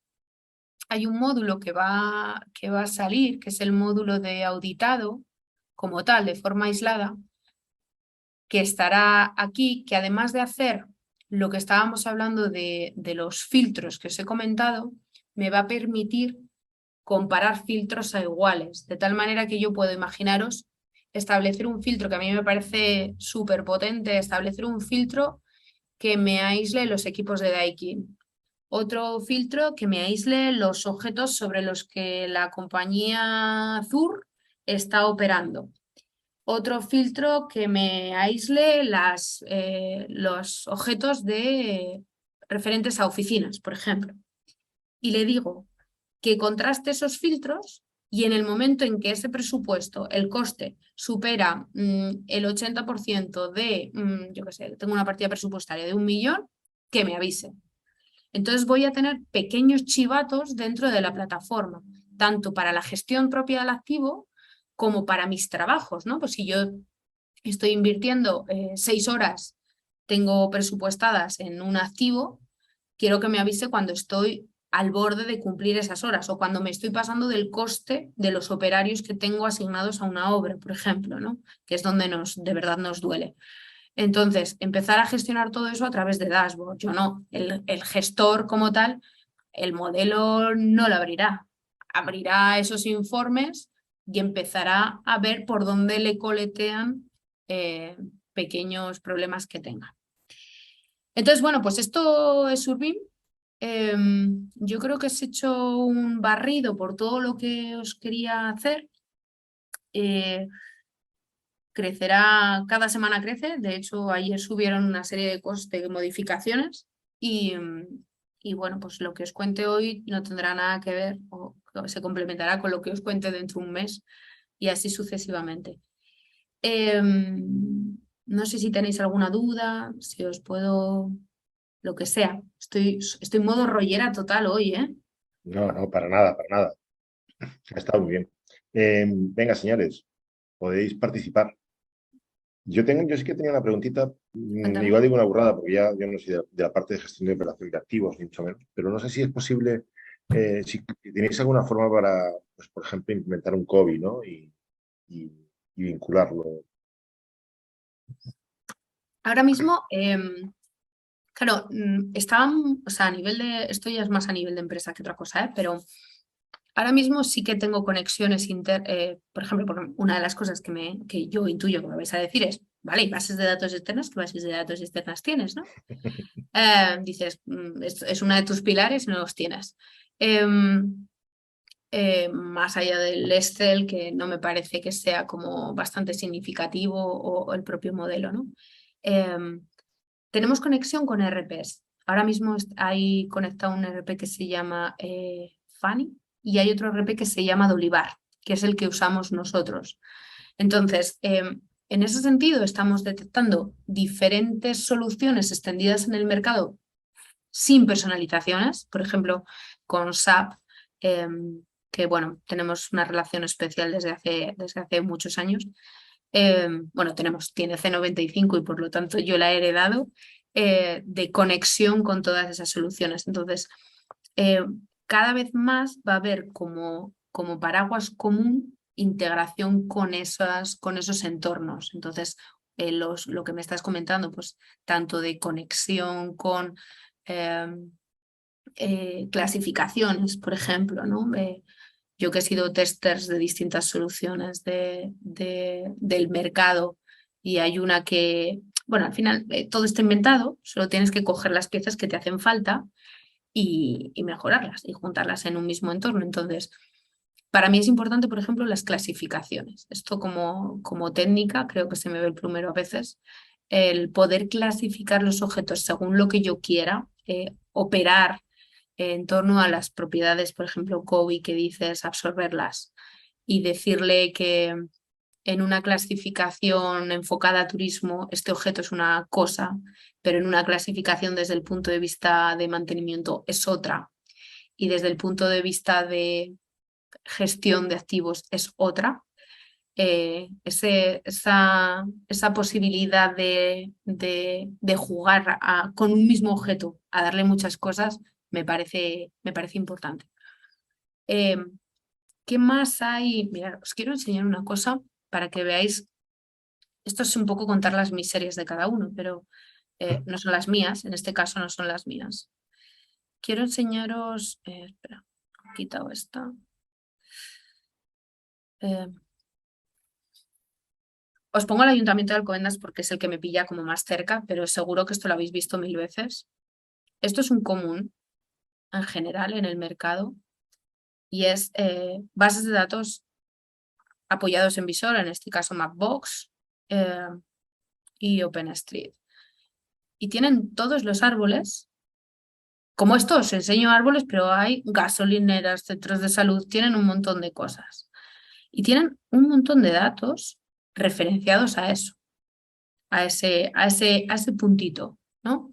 módulo que va a salir, que es el módulo de auditado, como tal, de forma aislada, que estará aquí, que además de hacer lo que estábamos hablando de los filtros que os he comentado, me va a permitir comparar filtros a iguales, de tal manera que yo puedo, imaginaros, establecer un filtro que a mí me parece súper potente, establecer un filtro que me aísle los equipos de Daikin, otro filtro que me aísle los objetos sobre los que la compañía Zur está operando, otro filtro que me aísle los objetos referentes a oficinas, por ejemplo. Y le digo que contraste esos filtros, y en el momento en que ese presupuesto, el coste, supera el 80% de, yo qué sé, tengo una partida presupuestaria de 1 millón, que me avise. Entonces voy a tener pequeños chivatos dentro de la plataforma, tanto para la gestión propia del activo como para mis trabajos, ¿no? Pues si yo estoy invirtiendo 6 horas, tengo presupuestadas en un activo, quiero que me avise cuando estoy al borde de cumplir esas horas o cuando me estoy pasando del coste de los operarios que tengo asignados a una obra, por ejemplo, ¿no? Que es donde de verdad nos duele. Entonces, empezar a gestionar todo eso a través de dashboard. Yo no, el gestor como tal, el modelo no lo abrirá. Abrirá esos informes y empezará a ver por dónde le coletean pequeños problemas que tenga. Entonces, bueno, pues esto es Urbim. Yo creo que os he hecho un barrido por todo lo que os quería hacer. Crecerá, cada semana crece. De hecho, ayer subieron una serie de modificaciones y bueno, pues lo que os cuente hoy no tendrá nada que ver o se complementará con lo que os cuente dentro de un mes y así sucesivamente. No sé si tenéis alguna duda, si os puedo, lo que sea. Estoy en modo rollera total hoy, ¿eh? No, no, para nada, para nada. Ha estado muy bien. Venga, señores, podéis participar. Yo sí que tenía una preguntita, Cuéntame. igual digo una burrada, porque ya yo no soy de la parte de gestión de operación de activos, ni mucho menos, pero no sé si es posible, si tenéis alguna forma para, pues, por ejemplo, implementar un COVID, ¿no? Y- y vincularlo. Ahora mismo, claro, estaban, o sea, a nivel de, esto ya es más a nivel de empresa que otra cosa, ¿eh? Pero ahora mismo sí que tengo conexiones por ejemplo, una de las cosas que yo intuyo que me vais a decir es, vale, ¿y bases de datos externas? ¿Qué bases de datos externas tienes, no? Dices, es una de tus pilares y no los tienes. Em, Más allá del Excel, que no me parece que sea como bastante significativo o el propio modelo, ¿no? Em, Tenemos conexión con ERPs. Ahora mismo hay conectado un ERP que se llama Fanny y hay otro ERP que se llama Dolivar, que es el que usamos nosotros. Entonces, en ese sentido, estamos detectando diferentes soluciones extendidas en el mercado sin personalizaciones, por ejemplo, con SAP, que bueno, tenemos una relación especial desde hace muchos años. Bueno, tiene C95 y por lo tanto yo la he heredado de conexión con todas esas soluciones. Entonces, eh, cada vez más va a haber como paraguas común integración con esos entornos. Entonces, lo que me estás comentando, pues tanto de conexión con eh, clasificaciones, por ejemplo, ¿no? Yo que he sido testers de distintas soluciones del mercado y hay una que, bueno, al final todo está inventado, solo tienes que coger las piezas que te hacen falta y mejorarlas y juntarlas en un mismo entorno. Entonces, para mí es importante, por ejemplo, las clasificaciones. Esto como técnica, creo que se me ve el plumero a veces, el poder clasificar los objetos según lo que yo quiera, operar en torno a las propiedades, por ejemplo, COVID, que dices, absorberlas y decirle que en una clasificación enfocada a turismo este objeto es una cosa, pero en una clasificación desde el punto de vista de mantenimiento es otra y desde el punto de vista de gestión de activos es otra. Esa posibilidad de jugar con un mismo objeto a darle muchas cosas me parece importante. Eh, ¿Qué más hay? Mirad, os quiero enseñar una cosa para que veáis. Esto es un poco contar las miserias de cada uno, pero no son las mías, en este caso no son las mías. Quiero enseñaros, espera, he quitado esta. Eh, Os pongo el Ayuntamiento de Alcobendas porque es el que me pilla como más cerca, pero seguro que esto lo habéis visto 1000 veces. Esto es un común en general en el mercado y es bases de datos apoyados en Visor, en este caso Mapbox eh, y OpenStreet. Y tienen todos los árboles. Como esto os enseño árboles, pero hay gasolineras, centros de salud, tienen un montón de cosas. Y tienen un montón de datos referenciados a eso, a ese puntito, ¿no?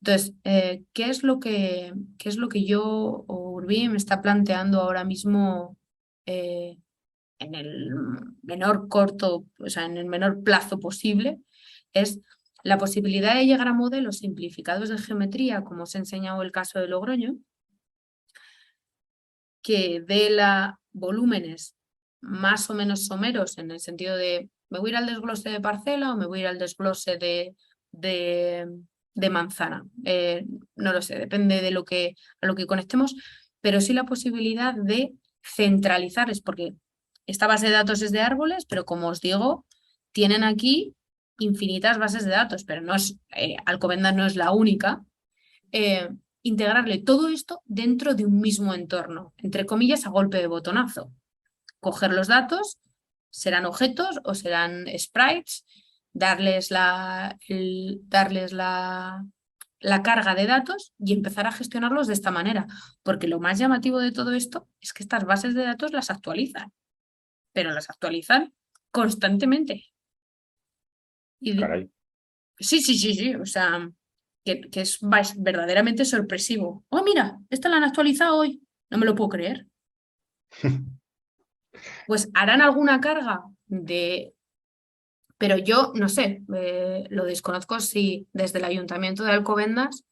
Entonces, ¿qué es lo que yo o Urbim me está planteando ahora mismo en el menor corto, o sea, en el menor plazo posible, es la posibilidad de llegar a modelos simplificados de geometría, como os he enseñado el caso de Logroño, que dé volúmenes más o menos someros en el sentido de me voy a ir al desglose de parcela o me voy a ir al desglose de manzana. No lo sé, depende de a lo que conectemos, pero sí la posibilidad de centralizarles, porque esta base de datos es de árboles, pero como os digo, tienen aquí infinitas bases de datos, pero no es, Alcobendas no es la única. eh, Integrarle todo esto dentro de un mismo entorno, entre comillas, a golpe de botonazo. Coger los datos, serán objetos o serán sprites, darles la carga de datos y empezar a gestionarlos de esta manera. Porque lo más llamativo de todo esto es que estas bases de datos las actualizan, pero las actualizan constantemente. Y Caray. sí, sí, sí, sí, o sea, que es verdaderamente sorpresivo. Oh, mira, esta la han actualizado hoy, no me lo puedo creer. Pues harán alguna carga pero yo no sé, lo desconozco si desde el Ayuntamiento de Alcobendas,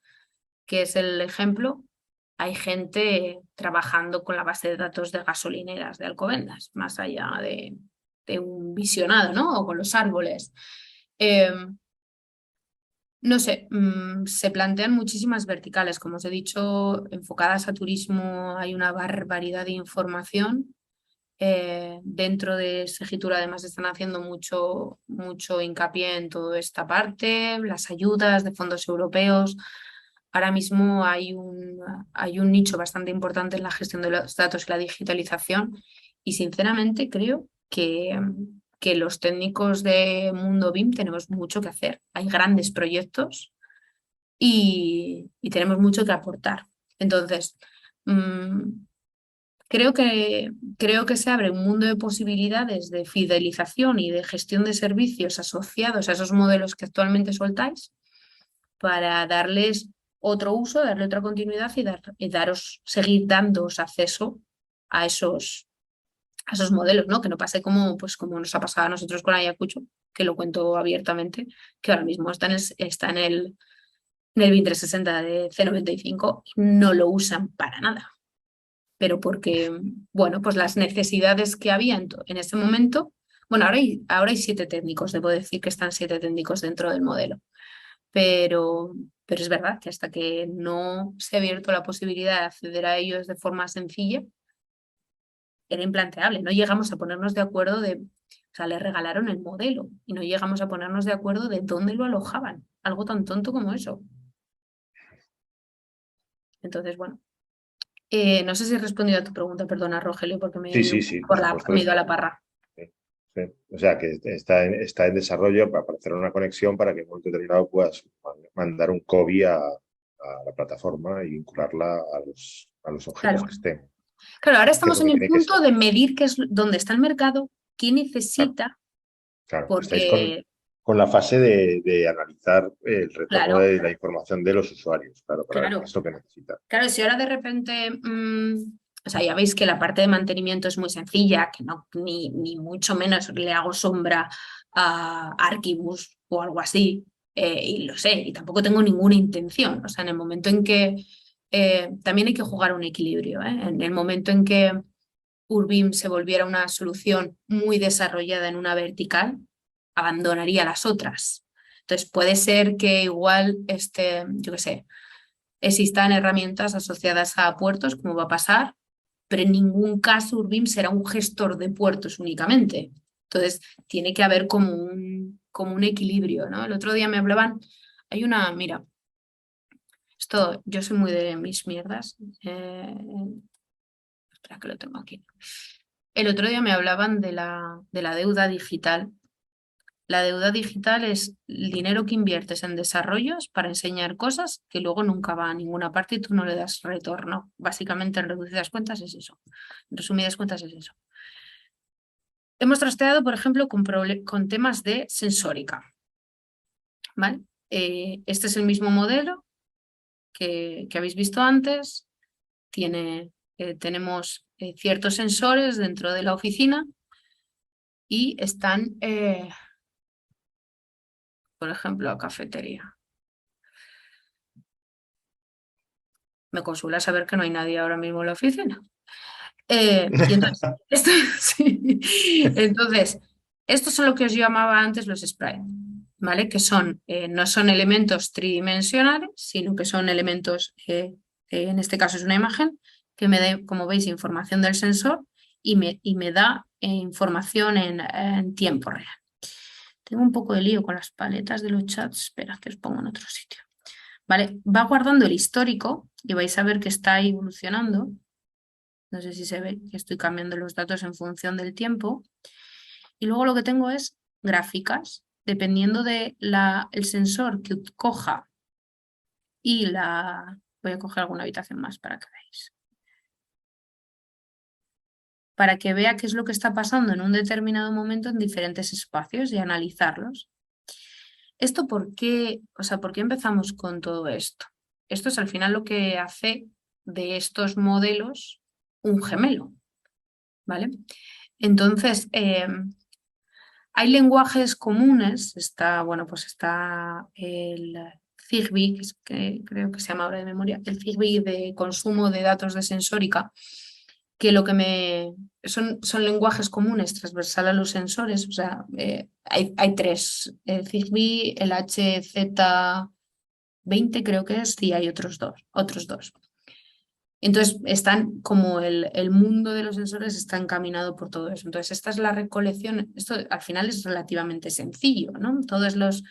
que es el ejemplo, hay gente trabajando con la base de datos de gasolineras de Alcobendas, más allá de un visionado, ¿no? O con los árboles. Eh, No sé, se plantean muchísimas verticales, como os he dicho, enfocadas a turismo, hay una barbaridad de información. Dentro de Segitur además están haciendo mucho hincapié en toda esta parte, las ayudas de fondos europeos. Ahora mismo hay un nicho bastante importante en la gestión de los datos y la digitalización y sinceramente creo que los técnicos de Mundo BIM tenemos mucho que hacer. Hay grandes proyectos y tenemos mucho que aportar. Entonces, mmm, creo que se abre un mundo de posibilidades de fidelización y de gestión de servicios asociados a esos modelos que actualmente soltáis para darles otro uso, darle otra continuidad y seguir dándoos acceso a esos modelos, ¿no? Que no pase pues, como nos ha pasado a nosotros con Ayacucho, que lo cuento abiertamente, que ahora mismo está en el BIM 360 de C95 y no lo usan para nada. Pero porque, bueno, pues las necesidades que había en ese momento, bueno, ahora hay 7 técnicos, debo decir que están 7 técnicos dentro del modelo, pero es verdad que hasta que no se ha abierto la posibilidad de acceder a ellos de forma sencilla, era implanteable. No llegamos a ponernos de acuerdo o sea, le regalaron el modelo y no llegamos a ponernos de acuerdo de dónde lo alojaban. Algo tan tonto como eso. Entonces, bueno, no sé si he respondido a tu pregunta, perdona, Rogelio, porque Sí, sí, sí, por supuesto me que he ido a sí. la parra. Sí, sí. O sea, que está en desarrollo para hacer una conexión para que en un momento determinado puedas mandar un COBI a la plataforma y vincularla a los objetos Claro, que estén, claro, ahora que es estamos lo en que el tiene que punto ser. de medir dónde está el mercado, qué Claro, necesita, claro. Estáis porque, con la fase de analizar el retorno claro, de la información de los usuarios, claro, para ver qué claro, es lo que necesitan. claro, si ahora de repente, o sea, ya veis que la parte de mantenimiento es muy sencilla, que no, ni mucho menos le hago sombra a Archibus o algo así, y lo sé, y tampoco tengo ninguna intención, o sea, en el momento en que también hay que jugar un equilibrio, ¿eh? En el momento en que Urbim se volviera una solución muy desarrollada en una vertical, abandonaría las otras. Entonces puede ser que igual, yo qué sé, existan herramientas asociadas a puertos, como va a pasar, pero en ningún caso Urbim será un gestor de puertos únicamente. Entonces tiene que haber como un equilibrio, ¿no? El otro día me hablaban, mira, yo soy muy de mis mierdas. Espera que lo tengo aquí. El otro día me hablaban de la deuda digital. La deuda digital es el dinero que inviertes en desarrollos para enseñar cosas que luego nunca va a ninguna parte y tú no le das retorno. Básicamente, en reducidas cuentas es eso. En resumidas cuentas es eso. Hemos trasteado, por ejemplo, con temas de sensórica. ¿Vale? Este es el mismo modelo que habéis visto antes. Tenemos ciertos sensores dentro de la oficina y están, por ejemplo, a cafetería. Me consuela saber que no hay nadie ahora mismo en la oficina. Y entonces, sí. Entonces, estos son lo que os llamaba antes los sprites, ¿vale? Que son, no son elementos tridimensionales, sino que son elementos, en este caso es una imagen, que me da, como veis, información del sensor y me da información en tiempo real. Tengo un poco de lío con las paletas de los chats, espera que os pongo en otro sitio. ¿Vale? Va guardando el histórico y vais a ver que está evolucionando. No sé si se ve que estoy cambiando los datos en función del tiempo. Y luego lo que tengo es gráficas, dependiendo de el sensor que coja y la... Voy a coger alguna habitación más para que veáis. Para que vea qué es lo que está pasando en un determinado momento en diferentes espacios y analizarlos. ¿Esto por qué? O sea, ¿por qué empezamos con todo esto? Esto es al final lo que hace de estos modelos un gemelo, ¿vale? Entonces, hay lenguajes comunes, está, bueno, pues está el Zigbee, que creo que se llama ahora de memoria, el Zigbee de consumo de datos de sensórica, que lo que son lenguajes comunes transversal a los sensores, o sea, hay tres, el Zigbee, el HZ20 creo que es, y hay otros dos. Entonces, están como el mundo de los sensores está encaminado por todo eso. Entonces, esta es la recolección. Esto al final es relativamente sencillo, ¿no? Todas las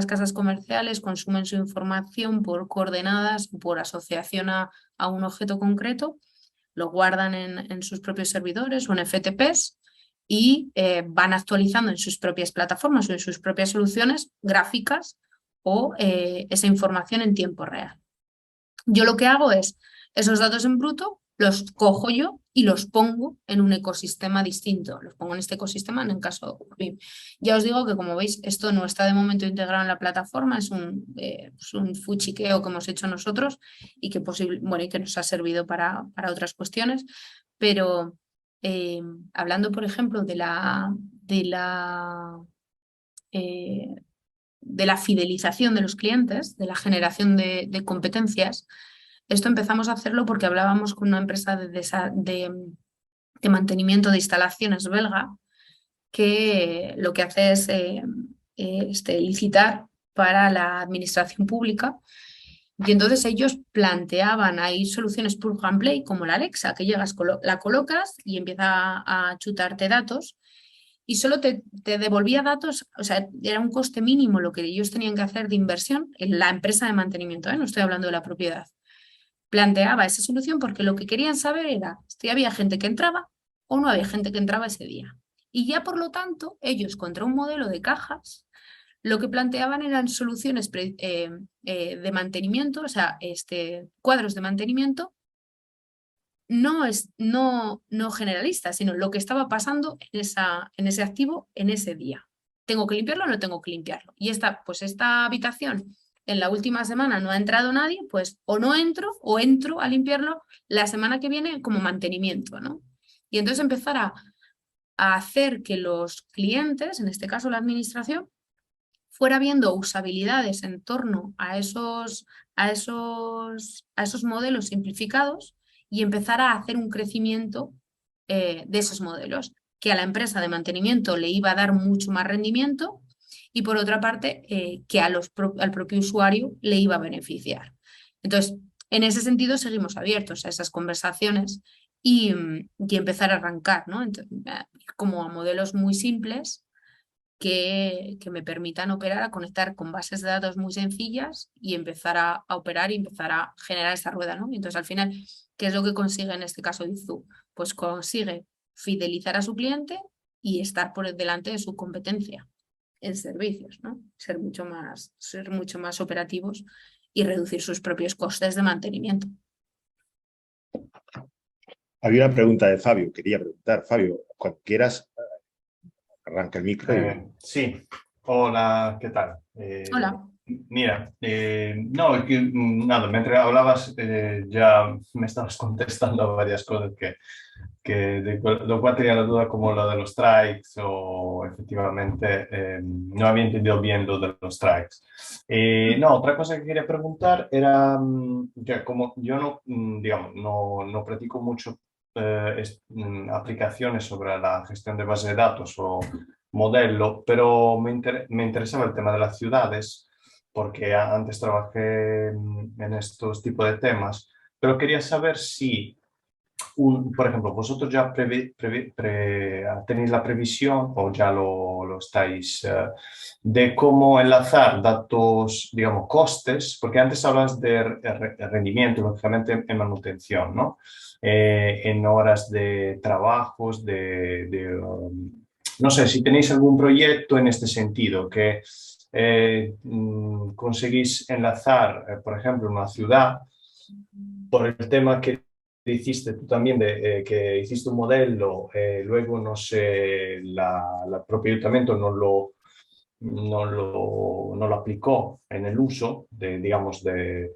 casas comerciales consumen su información por coordenadas, por asociación a un objeto concreto, lo guardan en sus propios servidores o en FTPs y van actualizando en sus propias plataformas o en sus propias soluciones gráficas o esa información en tiempo real. Yo lo que hago es esos datos en bruto, los cojo yo y los pongo en un ecosistema distinto. Los pongo en este ecosistema en el caso de Urbim. Ya os digo que, como veis, esto no está de momento integrado en la plataforma, es un fuchiqueo que hemos hecho nosotros y que, bueno, y que nos ha servido para otras cuestiones. Pero hablando, por ejemplo, de la fidelización de los clientes, de la generación de competencias, esto empezamos a hacerlo porque hablábamos con una empresa de mantenimiento de instalaciones belga que lo que hace es licitar para la administración pública. Y entonces ellos planteaban ahí soluciones plug and play como la Alexa, que llegas, la colocas y empieza a chutarte datos y solo te devolvía datos, o sea, era un coste mínimo lo que ellos tenían que hacer de inversión en la empresa de mantenimiento, no estoy hablando de la propiedad. Planteaba esa solución porque lo que querían saber era si había gente que entraba o no había gente que entraba ese día. Y ya por lo tanto, ellos contra un modelo de cajas, lo que planteaban eran soluciones de mantenimiento, o sea, cuadros de mantenimiento, no generalistas, sino lo que estaba pasando en ese activo en ese día. ¿Tengo que limpiarlo o no tengo que limpiarlo? Y esta habitación en la última semana no ha entrado nadie, pues o no entro o entro a limpiarlo la semana que viene como mantenimiento, ¿no? Y entonces empezar a hacer que los clientes, en este caso la administración, fuera viendo usabilidades en torno a esos modelos simplificados y empezar a hacer un crecimiento de esos modelos, que a la empresa de mantenimiento le iba a dar mucho más rendimiento y por otra parte que al propio usuario le iba a beneficiar. Entonces, en ese sentido seguimos abiertos a esas conversaciones y empezar a arrancar, ¿no? Entonces, como a modelos muy simples que me permitan operar, a conectar con bases de datos muy sencillas y empezar a operar y empezar a generar esa rueda, ¿no? Entonces, al final, ¿qué es lo que consigue en este caso Izu? Pues consigue fidelizar a su cliente y estar por delante de su competencia en servicios, ¿no? Ser mucho más operativos y reducir sus propios costes de mantenimiento. Había una pregunta de Fabio, quería preguntar. Fabio, cuando quieras, arranca el micro. Sí, hola, ¿qué tal? Hola. Mira, no, es que nada, mientras hablabas ya me estabas contestando a varias cosas que lo cual tenía la duda como lo de los strikes o efectivamente no había entendido bien lo de los strikes. No, otra cosa que quería preguntar era que como yo no, digamos, no practico mucho aplicaciones sobre la gestión de base de datos o modelo, pero me interesaba el tema de las ciudades porque antes trabajé en estos tipos de temas, pero quería saber si por ejemplo, vosotros ya tenéis la previsión o ya lo estáis de cómo enlazar datos, digamos, costes, porque antes hablas de rendimiento, lógicamente en manutención, ¿no? En horas de trabajos, no sé, si tenéis algún proyecto en este sentido que conseguís enlazar, por ejemplo, una ciudad por el tema que hiciste tú también, de que hiciste un modelo, luego no sé, la propio ayuntamiento no lo aplicó en el uso de, digamos, de,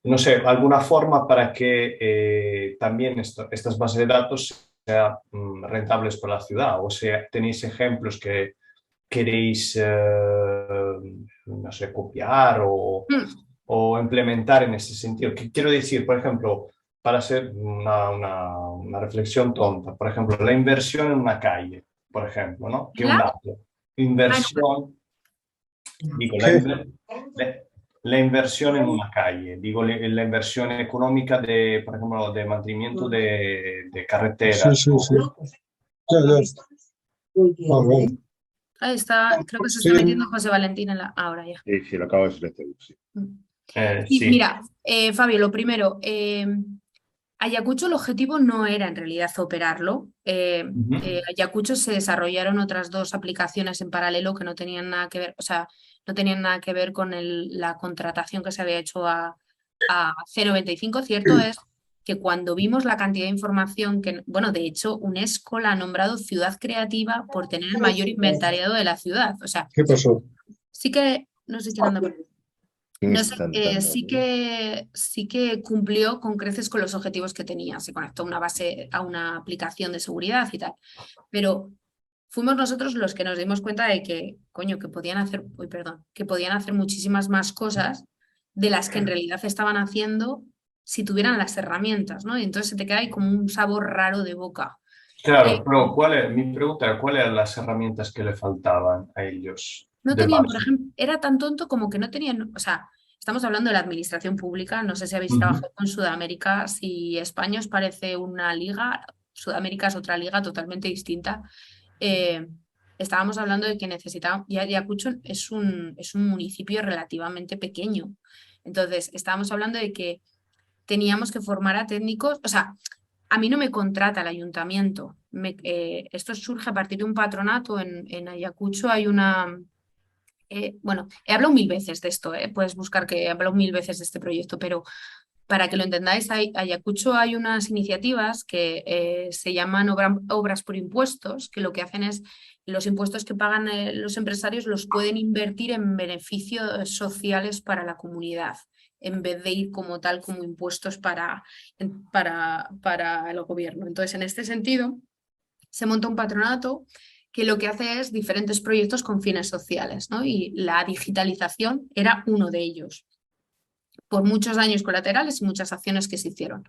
no sé, alguna forma para que también estas bases de datos sean rentables para la ciudad, o sea, tenéis ejemplos que queréis, no sé, copiar o implementar en ese sentido. ¿Qué quiero decir? Por ejemplo, para hacer una reflexión tonta, por ejemplo, la inversión en una calle, por ejemplo, ¿no? Que un ¿La? dato. Ah, no, Inversión, digo, la- la inversión en una calle, digo, la inversión económica de, por ejemplo, de mantenimiento de Sí, carreteras. sí, sí. Ya, ya. Vale. ahí está, creo que se está Sí, metiendo José Valentín en la... Ahora ya. Sí, sí, lo acabo de silenciar. Sí. Sí, Sí. mira, Fabio, lo primero, Ayacucho el objetivo no era en realidad operarlo. Ujú. Ayacucho se desarrollaron otras dos aplicaciones en paralelo que no tenían nada que ver, o sea, no tenían nada que ver con la contratación que se había hecho a C95. Cierto es que cuando vimos la cantidad de información que, bueno, de hecho, UNESCO la ha nombrado ciudad creativa por tener el mayor inventariado de la ciudad. O sea, ¿qué pasó? sí que, no sé quién anda por ahí. No sé, Instantáneo. sí que cumplió con creces con los objetivos que tenía. Se conectó a una base, a una aplicación de seguridad y tal. Pero fuimos nosotros los que nos dimos cuenta de que, coño, que podían hacer, uy, perdón, que podían hacer muchísimas más cosas de las que en realidad estaban haciendo si tuvieran las herramientas, ¿no? Y entonces se te queda ahí como un sabor raro de boca. Claro, pero mi pregunta era, ¿cuáles eran las herramientas que le faltaban a ellos No de tenían, por base? ejemplo, era tan tonto como que no tenían, o sea, estamos hablando de la administración pública, no sé si habéis Ujú. trabajado con Sudamérica, si España os parece una liga, Sudamérica es otra liga totalmente distinta. Eh, Estábamos hablando de que necesitábamos, y Ayacucho es un municipio relativamente pequeño, entonces estábamos hablando de que teníamos que formar a técnicos, o sea, a mí no me contrata el ayuntamiento, esto surge a partir de un patronato, en Ayacucho hay una bueno, he hablado mil veces de esto, puedes buscar que he hablado mil veces de este proyecto, pero para que lo entendáis, Ayacucho hay unas iniciativas que se llaman obras por impuestos, que lo que hacen es los impuestos que pagan los empresarios los pueden invertir en beneficios sociales para la comunidad, en vez de ir como tal como impuestos para el gobierno. Entonces, en este sentido, se monta un patronato que lo que hace es diferentes proyectos con fines sociales, ¿no? Y la digitalización era uno de ellos, por muchos daños colaterales y muchas acciones que se hicieron.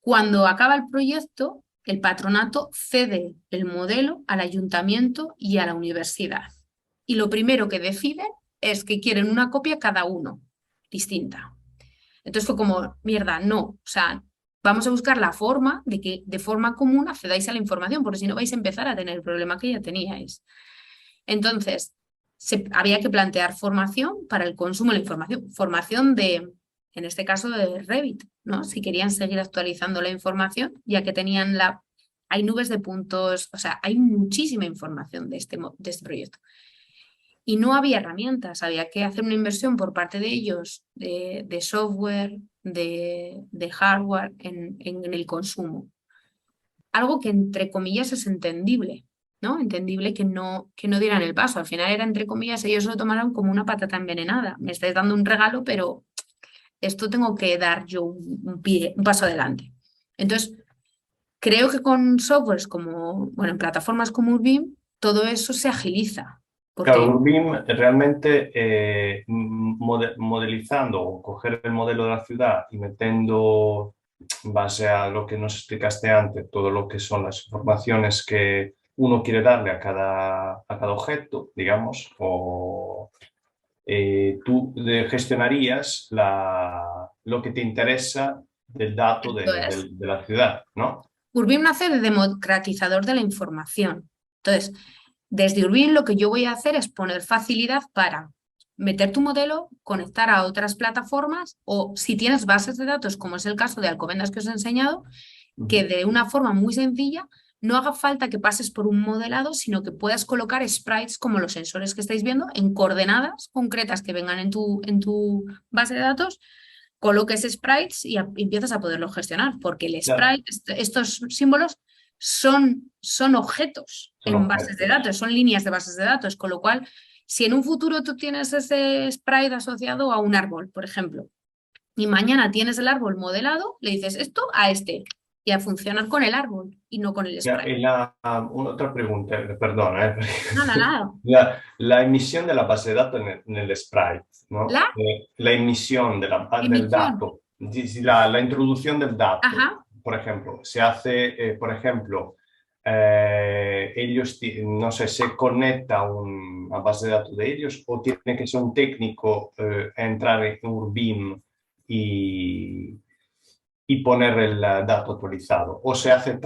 Cuando acaba el proyecto, el patronato cede el modelo al ayuntamiento y a la universidad. Y lo primero que decide es que quieren una copia cada uno, distinta. Entonces fue como, mierda, no, o sea, vamos a buscar la forma de que de forma común accedáis a la información, porque si no vais a empezar a tener el problema que ya teníais. Entonces, había que plantear formación para el consumo de la información, formación en este caso, de Revit, ¿no? Si querían seguir actualizando la información, ya que tenían hay nubes de puntos, o sea, hay muchísima información de este proyecto. Y no había herramientas, había que hacer una inversión por parte de ellos de software, de hardware en el consumo. Algo que entre comillas es entendible, ¿no? Entendible que no dieran el paso. Al final era entre comillas, ellos lo tomaron como una patata envenenada. Me estáis dando un regalo, pero esto tengo que dar yo un paso adelante. Entonces, creo que con softwares como, bueno, en plataformas como Urbim, todo eso se agiliza. Porque Claro, Urbim realmente modelizando o coger el modelo de la ciudad y metiendo, en base a lo que nos explicaste antes, todo lo que son las informaciones que uno quiere darle a cada objeto, digamos, o tú gestionarías lo que te interesa del dato esto es. de la ciudad, ¿no? Urbim nace de democratizador de la información. Entonces, desde Urbim lo que yo voy a hacer es poner facilidad para meter tu modelo, conectar a otras plataformas o si tienes bases de datos, como es el caso de Alcobendas que os he enseñado, que de una forma muy sencilla no haga falta que pases por un modelado, sino que puedas colocar sprites como los sensores que estáis viendo en coordenadas concretas que vengan en tu base de datos, coloques sprites y empiezas a poderlo gestionar, porque el Ya, sprite, estos símbolos son objetos son en bases de objetos. datos, son líneas de bases de datos, con lo cual, si en un futuro tú tienes ese sprite asociado a un árbol, por ejemplo, y mañana tienes el árbol modelado, le dices esto a este y a funcionar con el árbol y no con el Ya, sprite. otra pregunta, perdona, Nada, nada. la emisión de la base de datos en el sprite, ¿no? La La emisión del emisión. dato, la introducción del dato, Ajá. por ejemplo, se hace, por ejemplo, no sé, se conecta a una base de datos de ellos o tiene que ser un técnico entrar en Urbim y poner el dato actualizado. O se hace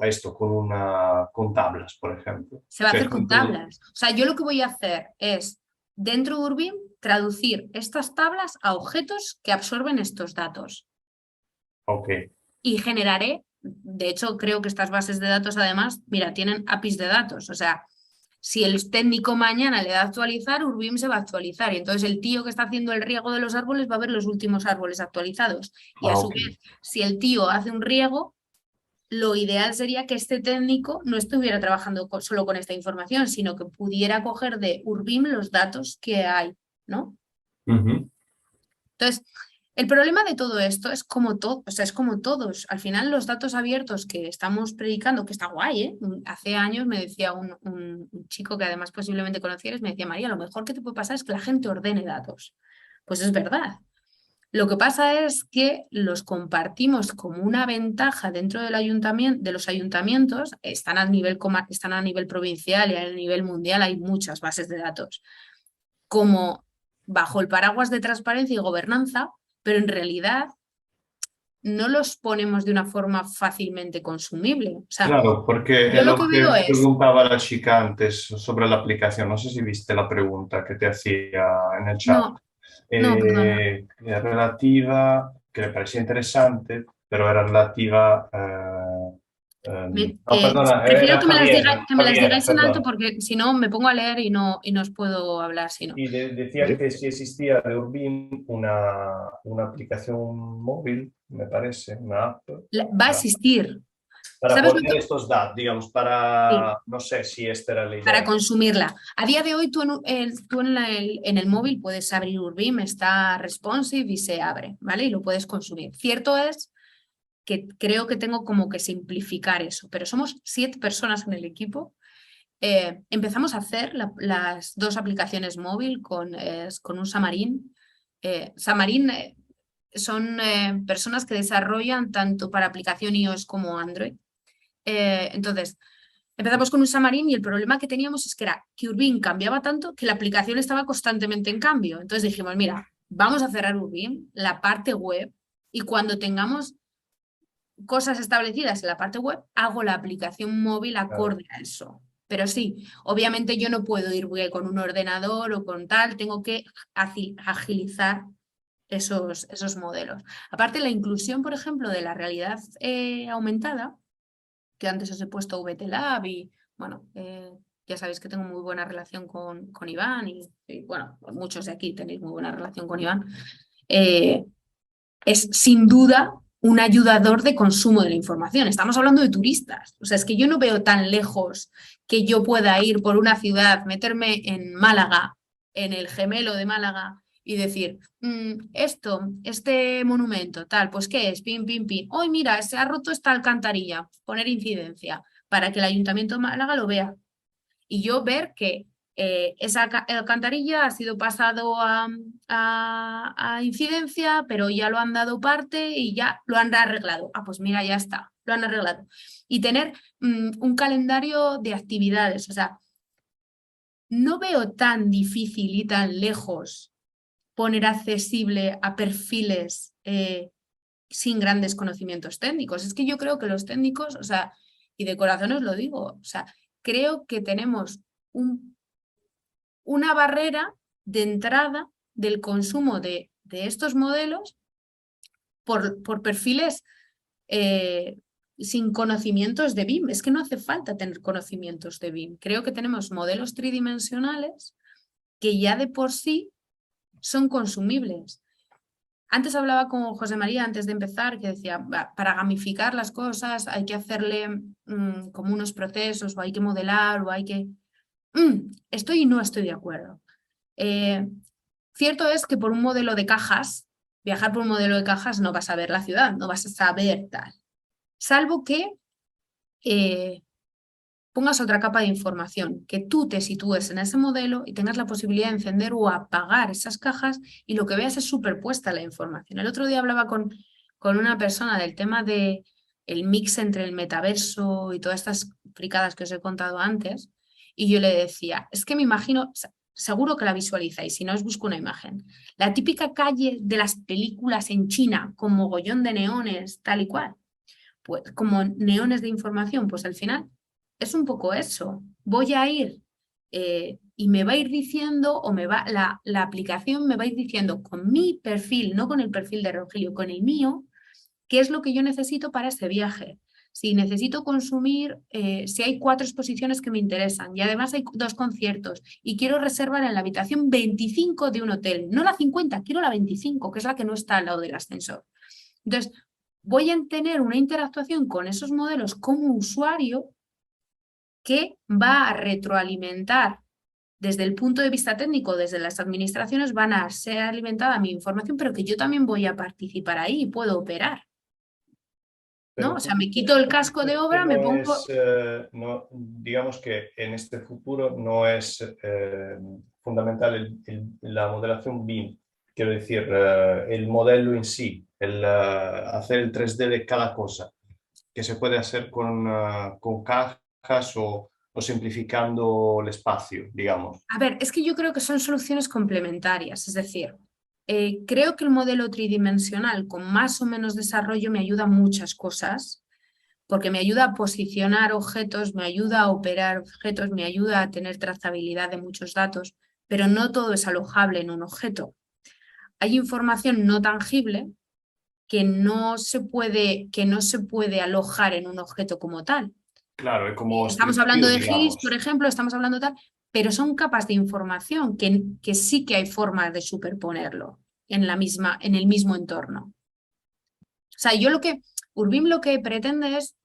esto con tablas, por ejemplo. Se va a hacer con tablas. O sea, yo lo que voy a hacer es, dentro de Urbim, traducir estas tablas a objetos que absorben estos datos. Ok. Y generaré, de hecho, creo que estas bases de datos, además, mira, tienen APIs de datos. O sea, si el técnico mañana le da a actualizar, Urbim se va a actualizar. Y entonces el tío que está haciendo el riego de los árboles va a ver los últimos árboles actualizados. Y a su Ok. vez, si el tío hace un riego, lo ideal sería que este técnico no estuviera trabajando solo con esta información, sino que pudiera coger de Urbim los datos que hay, ¿no? Ujú. Entonces, el problema de todo esto es como todo, o sea, es como todos. Al final, los datos abiertos que estamos predicando, que está guay, ¿eh? Hace años me decía un chico que además posiblemente conocieras, me decía, María, lo mejor que te puede pasar es que la gente ordene datos. Pues es verdad. Lo que pasa es que los compartimos como una ventaja dentro del ayuntamiento, de los ayuntamientos, están a nivel provincial y a nivel mundial, hay muchas bases de datos, como bajo el paraguas de transparencia y gobernanza, pero en realidad no los ponemos de una forma fácilmente consumible. O sea, Claro, porque yo es lo lo que que veo es, preguntaba la chica antes sobre la aplicación. No sé si viste la pregunta que te hacía en el chat. no, no, perdona. Es relativa, que le parecía interesante, pero era relativa... no, perdona, Prefiero era que me las Javier, digáis en alto perdón. porque si no me pongo a leer y no os puedo hablar si no. Y decía que si existía de Urbim una aplicación móvil, me parece, una app, Va a existir. para ¿Sabes lo poner que? estos datos, digamos, Sí, no sé si esta era la para idea. consumirla. A día de hoy tú en el móvil puedes abrir Urbim, está responsive y se abre, ¿vale? Y lo puedes consumir. Cierto es que creo que tengo como que simplificar eso, pero somos 7 personas en el equipo. Empezamos a hacer las 2 aplicaciones móvil con un Xamarin. Xamarin son personas que desarrollan tanto para aplicación iOS como Android. Entonces, empezamos con un Xamarin y el problema que teníamos es que era que Urbim cambiaba tanto que la aplicación estaba constantemente en cambio. Entonces dijimos, mira, vamos a cerrar Urbim, la parte web, y cuando tengamos cosas establecidas en la parte web, hago la aplicación móvil Claro. acorde a eso. Pero sí, obviamente yo no puedo ir con un ordenador o con tal, tengo que agilizar esos modelos. Aparte, la inclusión, por ejemplo, de la realidad aumentada, que antes os he puesto VT Lab y, bueno, ya sabéis que tengo muy buena relación con Iván y, bueno, muchos de aquí tenéis muy buena relación con Iván. Es sin duda un ayudador de consumo de la información. Estamos hablando de turistas. O sea, es que yo no veo tan lejos que yo pueda ir por una ciudad, meterme en Málaga, en el gemelo de Málaga, y decir, este monumento, tal, pues ¿qué es? Pim, pim, pim. Hoy mira, se ha roto esta alcantarilla, poner incidencia para que el Ayuntamiento de Málaga lo vea. Y yo ver que esa alcantarilla ha sido pasado a incidencia, pero ya lo han dado parte y ya lo han arreglado. Ah, pues mira, ya está, lo han arreglado. Y tener un calendario de actividades. O sea, no veo tan difícil y tan lejos poner accesible a perfiles sin grandes conocimientos técnicos. Es que yo creo que los técnicos, o sea, y de corazón os lo digo, o sea, creo que tenemos una barrera de entrada del consumo de estos modelos por perfiles sin conocimientos de BIM. Es que no hace falta tener conocimientos de BIM. Creo que tenemos modelos tridimensionales que ya de por sí son consumibles. Antes hablaba con José María, antes de empezar, que decía, para gamificar las cosas hay que hacerle como unos procesos, o hay que modelar, o hay que... estoy y no estoy de acuerdo. Cierto es que por un modelo de cajas, viajar por un modelo de cajas no vas a ver la ciudad, no vas a saber tal. Salvo que pongas otra capa de información, que tú te sitúes en ese modelo y tengas la posibilidad de encender o apagar esas cajas y lo que veas es superpuesta la información. El otro día hablaba con una persona del tema de el mix entre el metaverso y todas estas fricadas que os he contado antes y yo le decía, es que me imagino, seguro que la visualizáis, si no os busco una imagen, la típica calle de las películas en China con mogollón de neones, tal y cual, pues como neones de información, pues al final es un poco eso. Voy a ir y me va a ir diciendo, o la aplicación me va a ir diciendo con mi perfil, no con el perfil de Rogelio, con el mío, qué es lo que yo necesito para este viaje. Si necesito consumir, si hay 4 exposiciones que me interesan y además hay 2 conciertos y quiero reservar en la habitación 25 de un hotel, no la 50, quiero la 25, que es la que no está al lado del ascensor. Entonces, voy a tener una interactuación con esos modelos como usuario que va a retroalimentar desde el punto de vista técnico, desde las administraciones van a ser alimentada mi información, pero que yo también voy a participar ahí y puedo operar. ¿No? O sea, me quito el casco de obra, me pongo... no, digamos que en este futuro no es fundamental la modelación BIM, quiero decir, el modelo en sí, hacer el 3D de cada cosa, que se puede hacer con cajas o simplificando el espacio, digamos. A ver, es que yo creo que son soluciones complementarias, es decir, creo que el modelo tridimensional con más o menos desarrollo me ayuda a muchas cosas, porque me ayuda a posicionar objetos, me ayuda a operar objetos, me ayuda a tener trazabilidad de muchos datos, pero no todo es alojable en un objeto. Hay información no tangible que no se puede alojar en un objeto como tal. Claro, es como Estamos hablando de digamos. GIS, por ejemplo, estamos hablando tal, pero son capas de información que sí que hay formas de superponerlo en el mismo entorno. O sea, Urbim lo que pretende es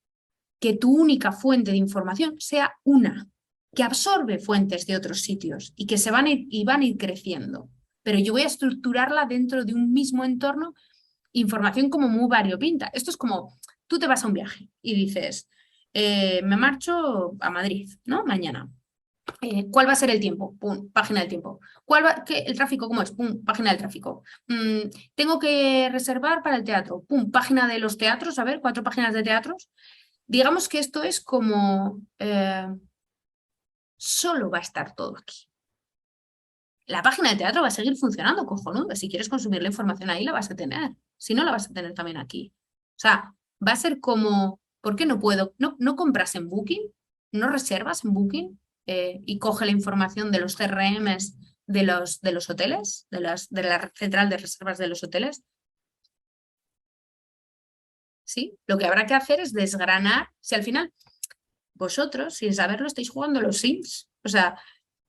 que tu única fuente de información sea una, que absorbe fuentes de otros sitios y que van a ir creciendo. Pero yo voy a estructurarla dentro de un mismo entorno, información como muy variopinta. Esto es como, tú te vas a un viaje y dices, me marcho a Madrid, ¿no? Mañana. ¿Cuál va a ser el tiempo? Pum, página del tiempo. ¿El tráfico cómo es? Pum, página del tráfico. Tengo que reservar para el teatro. Pum, página de los teatros, a ver, 4 páginas de teatros. Digamos que esto es como solo va a estar todo aquí. La página de teatro va a seguir funcionando, cojonudo. Si quieres consumir la información ahí, la vas a tener. Si no, la vas a tener también aquí. O sea, va a ser como, ¿por qué no puedo? ¿No compras en Booking? ¿No reservas en Booking? Y coge la información de los CRMs de los hoteles, de la central de reservas de los hoteles. ¿Sí? Lo que habrá que hacer es desgranar, si al final vosotros, sin saberlo, estáis jugando los Sims. O sea,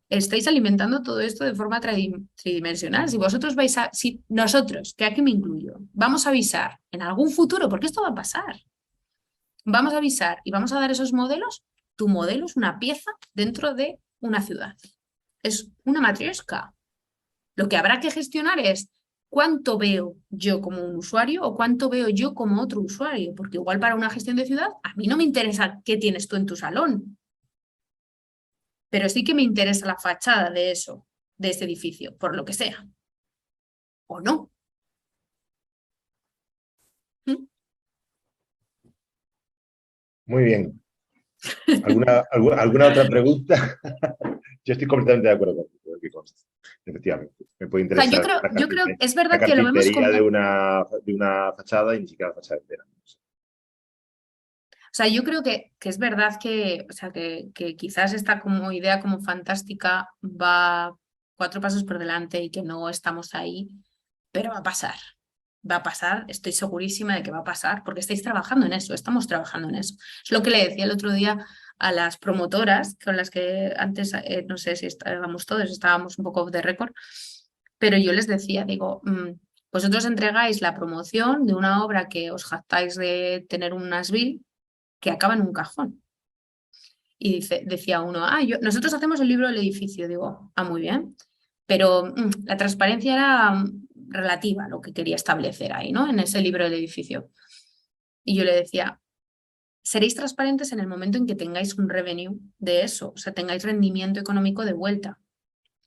estáis alimentando todo esto de forma tridimensional. Si vosotros si nosotros, que aquí me incluyo, vamos a avisar en algún futuro, porque esto va a pasar, vamos a avisar y vamos a dar esos modelos, tu modelo es una pieza dentro de una ciudad. Es una matriosca. Lo que habrá que gestionar es cuánto veo yo como un usuario o cuánto veo yo como otro usuario, porque igual para una gestión de ciudad a mí no me interesa qué tienes tú en tu salón, pero sí que me interesa la fachada de eso, de ese edificio, por lo que sea, o no. ¿Mm? Muy bien. ¿Alguna otra pregunta? Yo estoy completamente de acuerdo contigo, que conste. Efectivamente. Me puede O sea, interesar yo creo que es la verdad que lo vemos carpintería como... de una fachada y ni siquiera la fachada entera. O sea, yo creo que es verdad que, o sea, que quizás esta como idea como fantástica va 4 pasos por delante y que no estamos ahí, pero va a pasar. Va a pasar, estoy segurísima de que va a pasar, porque estáis trabajando en eso, estamos trabajando en eso. Es lo que le decía el otro día a las promotoras, con las que antes, no sé si estábamos todos, estábamos un poco de récord, pero yo les decía, digo, vosotros entregáis la promoción de una obra que os jactáis de tener un Nashville que acaba en un cajón. Y decía uno, nosotros hacemos el libro del edificio. Digo, muy bien, pero la transparencia era relativa a lo que quería establecer ahí, ¿no? En ese libro del edificio. Y yo le decía, seréis transparentes en el momento en que tengáis un revenue de eso, o sea, tengáis rendimiento económico de vuelta.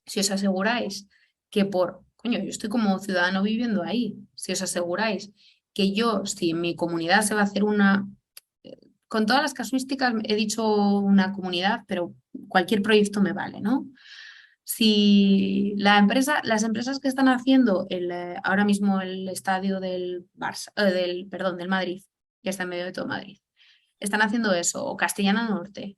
Si os aseguráis que yo estoy como ciudadano viviendo ahí, si os aseguráis que yo, si en mi comunidad se va a hacer con todas las casuísticas he dicho una comunidad, pero cualquier proyecto me vale, ¿no? Si las empresas que están haciendo ahora mismo el estadio del del Madrid, que está en medio de todo Madrid, están haciendo eso, o Castellana Norte,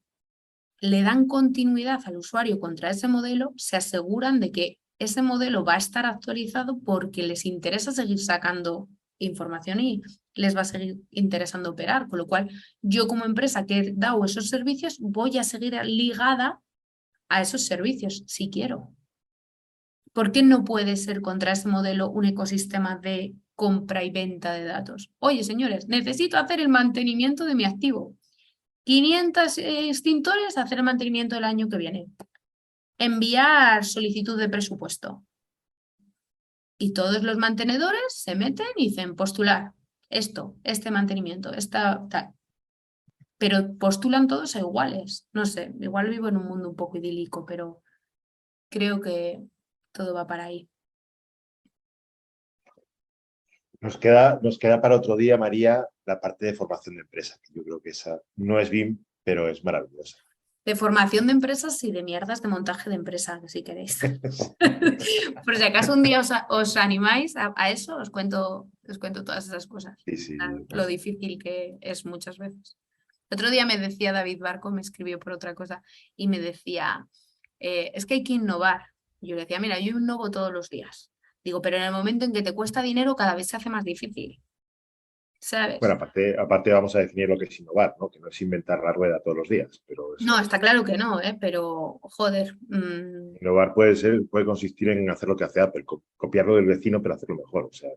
le dan continuidad al usuario contra ese modelo, se aseguran de que ese modelo va a estar actualizado porque les interesa seguir sacando información y les va a seguir interesando operar, con lo cual yo como empresa que he dado esos servicios voy a seguir ligada a esos servicios si quiero. ¿Por qué no puede ser contra ese modelo un ecosistema de compra y venta de datos? Oye, señores, necesito hacer el mantenimiento de mi activo. 500 extintores, hacer el mantenimiento del año que viene. Enviar solicitud de presupuesto. Y todos los mantenedores se meten y dicen postular este mantenimiento, tal. Pero postulan todos a iguales. No sé, igual vivo en un mundo un poco idílico, pero creo que todo va para ahí. Nos queda para otro día, María, la parte de formación de empresa. Yo creo que esa no es BIM, pero es maravillosa. De formación de empresas y de mierdas de montaje de empresas, si queréis. Por si acaso un día os animáis a eso, os cuento todas esas cosas. Sí, Lo difícil que es muchas veces. El otro día me decía David Barco, me escribió por otra cosa, y me decía, es que hay que innovar. Y yo le decía, mira, yo innovo todos los días. Digo, pero en el momento en que te cuesta dinero, cada vez se hace más difícil. ¿Sabes? Bueno, aparte vamos a definir lo que es innovar, ¿no? Que no es inventar la rueda todos los días. Pero No, está claro que no, pero joder. Innovar puede consistir en hacer lo que hace Apple, copiarlo del vecino, pero hacerlo mejor. O sea,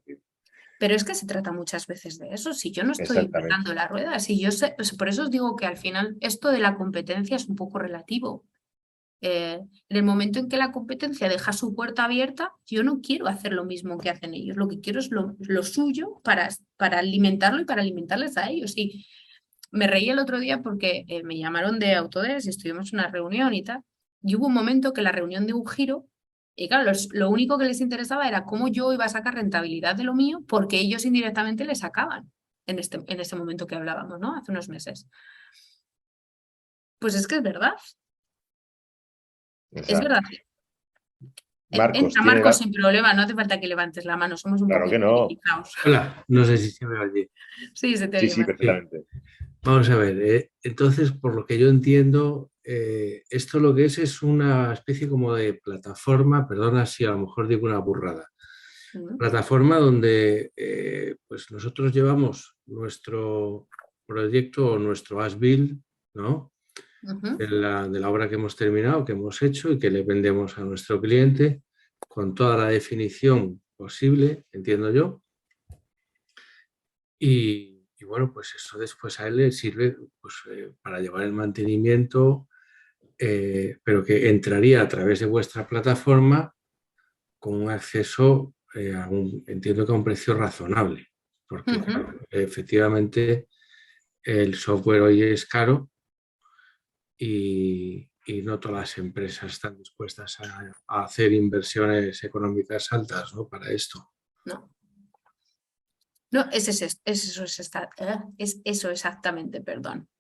Pero es que se trata muchas veces de eso. Si yo no estoy inventando la rueda, si yo sé, por eso os digo que al final esto de la competencia es un poco relativo. En el momento en que la competencia deja su puerta abierta, yo no quiero hacer lo mismo que hacen ellos. Lo que quiero es lo suyo para alimentarlo y para alimentarles a ellos. Y me reí el otro día porque me llamaron de Autodesk y estuvimos en una reunión y tal. Y hubo un momento que la reunión dio un giro y claro, lo único que les interesaba era cómo yo iba a sacar rentabilidad de lo mío porque ellos indirectamente le sacaban en este momento que hablábamos, ¿no? Hace unos meses. Pues es que es verdad. exacto. Es verdad. Entra Marcos sin problema, no hace falta que levantes la mano, somos un poco que no. Hola, no sé si se me oye. Sí, se te oye. Sí, perfectamente. Vamos a ver, entonces, por lo que yo entiendo, esto lo que es una especie como de plataforma, perdona si a lo mejor digo una burrada, plataforma donde pues nosotros llevamos nuestro proyecto o nuestro as-build, ¿no? De la obra que hemos terminado, que hemos hecho y que le vendemos a nuestro cliente con toda la definición posible, entiendo yo. Y bueno, pues eso después a él le sirve pues, para llevar el mantenimiento, pero que entraría a través de vuestra plataforma con un acceso, entiendo que a un precio razonable, porque efectivamente el software hoy es caro y no todas las empresas están dispuestas a hacer inversiones económicas altas, ¿no?, para esto. No. No, es eso exactamente, perdón.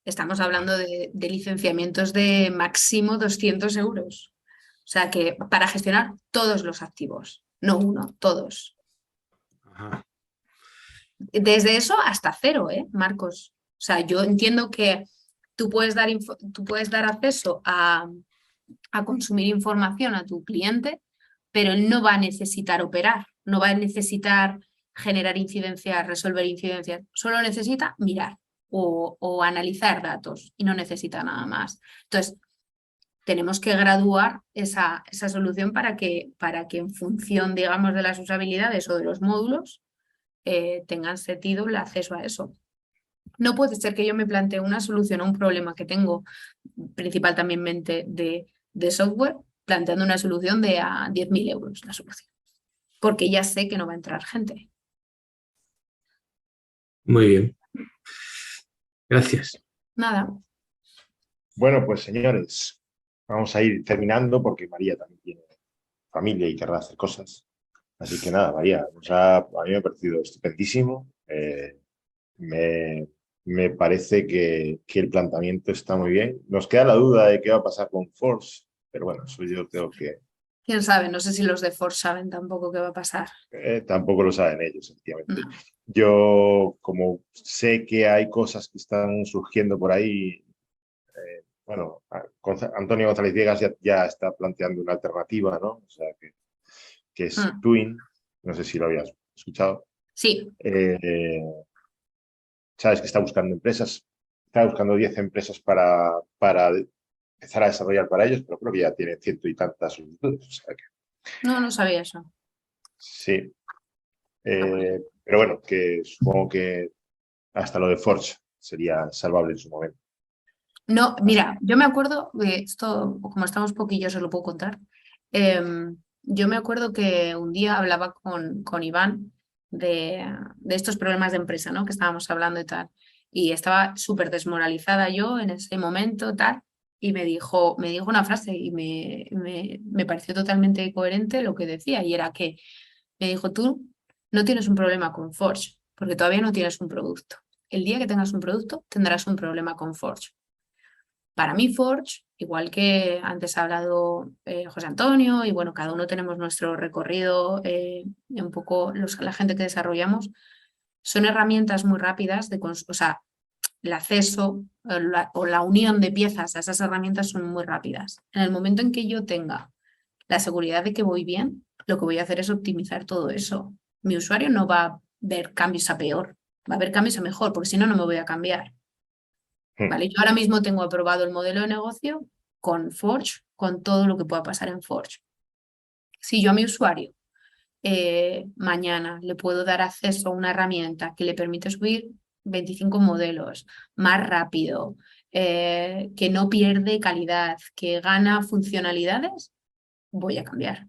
Estamos hablando de licenciamientos de máximo 200 euros. O sea que para gestionar todos los activos, no uno, todos. Ajá. Desde eso hasta cero, Marcos? O sea, yo entiendo que tú puedes dar acceso a consumir información a tu cliente, pero él no va a necesitar operar, no va a necesitar generar incidencias, resolver incidencias, solo necesita mirar o analizar datos y no necesita nada más. Entonces, tenemos que graduar esa solución para que en función, digamos, de las usabilidades o de los módulos, tengan sentido el acceso a eso. No puede ser que yo me plantee una solución a un problema que tengo, principal también de software, planteando una solución de a 10.000 euros la solución, porque ya sé que no va a entrar gente. Muy bien. Gracias. Nada. Bueno, pues señores, vamos a ir terminando porque María también tiene familia y querrá hacer cosas. Así que nada, María, a mí me ha parecido estupendísimo. Me parece que el planteamiento está muy bien. Nos queda la duda de qué va a pasar con Force, pero bueno, eso yo creo que... ¿Quién sabe? No sé si los de Force saben tampoco qué va a pasar. Tampoco lo saben ellos, efectivamente. No. Yo, como sé que hay cosas que están surgiendo por ahí, bueno, Antonio González Viegas ya está planteando una alternativa, ¿no? O sea, que es Twin, no sé si lo habías escuchado. Sí. Sabes que está buscando empresas, está buscando 10 empresas para empezar a desarrollar para ellos, pero creo que ya tiene 100 y tantas solicitudes. O sea que, No sabía eso. sí. Pero bueno, que supongo que hasta lo de Forge sería salvable en su momento. No, mira, yo me acuerdo, esto, como estamos poquillos, os lo puedo contar. Yo me acuerdo que un día hablaba con Iván de estos problemas de empresa, ¿no?, que estábamos hablando y tal. Y estaba súper desmoralizada yo en ese momento, tal. Y me dijo una frase y me pareció totalmente coherente lo que decía. Y era que me dijo, tú no tienes un problema con Forge, porque todavía no tienes un producto. El día que tengas un producto, tendrás un problema con Forge. Para mí, Forge, igual que antes ha hablado José Antonio, y bueno, cada uno tenemos nuestro recorrido, un poco la gente que desarrollamos, son herramientas muy rápidas, o sea, el acceso o la unión de piezas a esas herramientas son muy rápidas. En el momento en que yo tenga la seguridad de que voy bien, lo que voy a hacer es optimizar todo eso. Mi usuario no va a ver cambios a peor, va a ver cambios a mejor, porque si no, no me voy a cambiar. ¿Vale? Yo ahora mismo tengo aprobado el modelo de negocio con Forge, con todo lo que pueda pasar en Forge. Si yo a mi usuario mañana le puedo dar acceso a una herramienta que le permite subir 25 modelos más rápido, que no pierde calidad, que gana funcionalidades, voy a cambiar.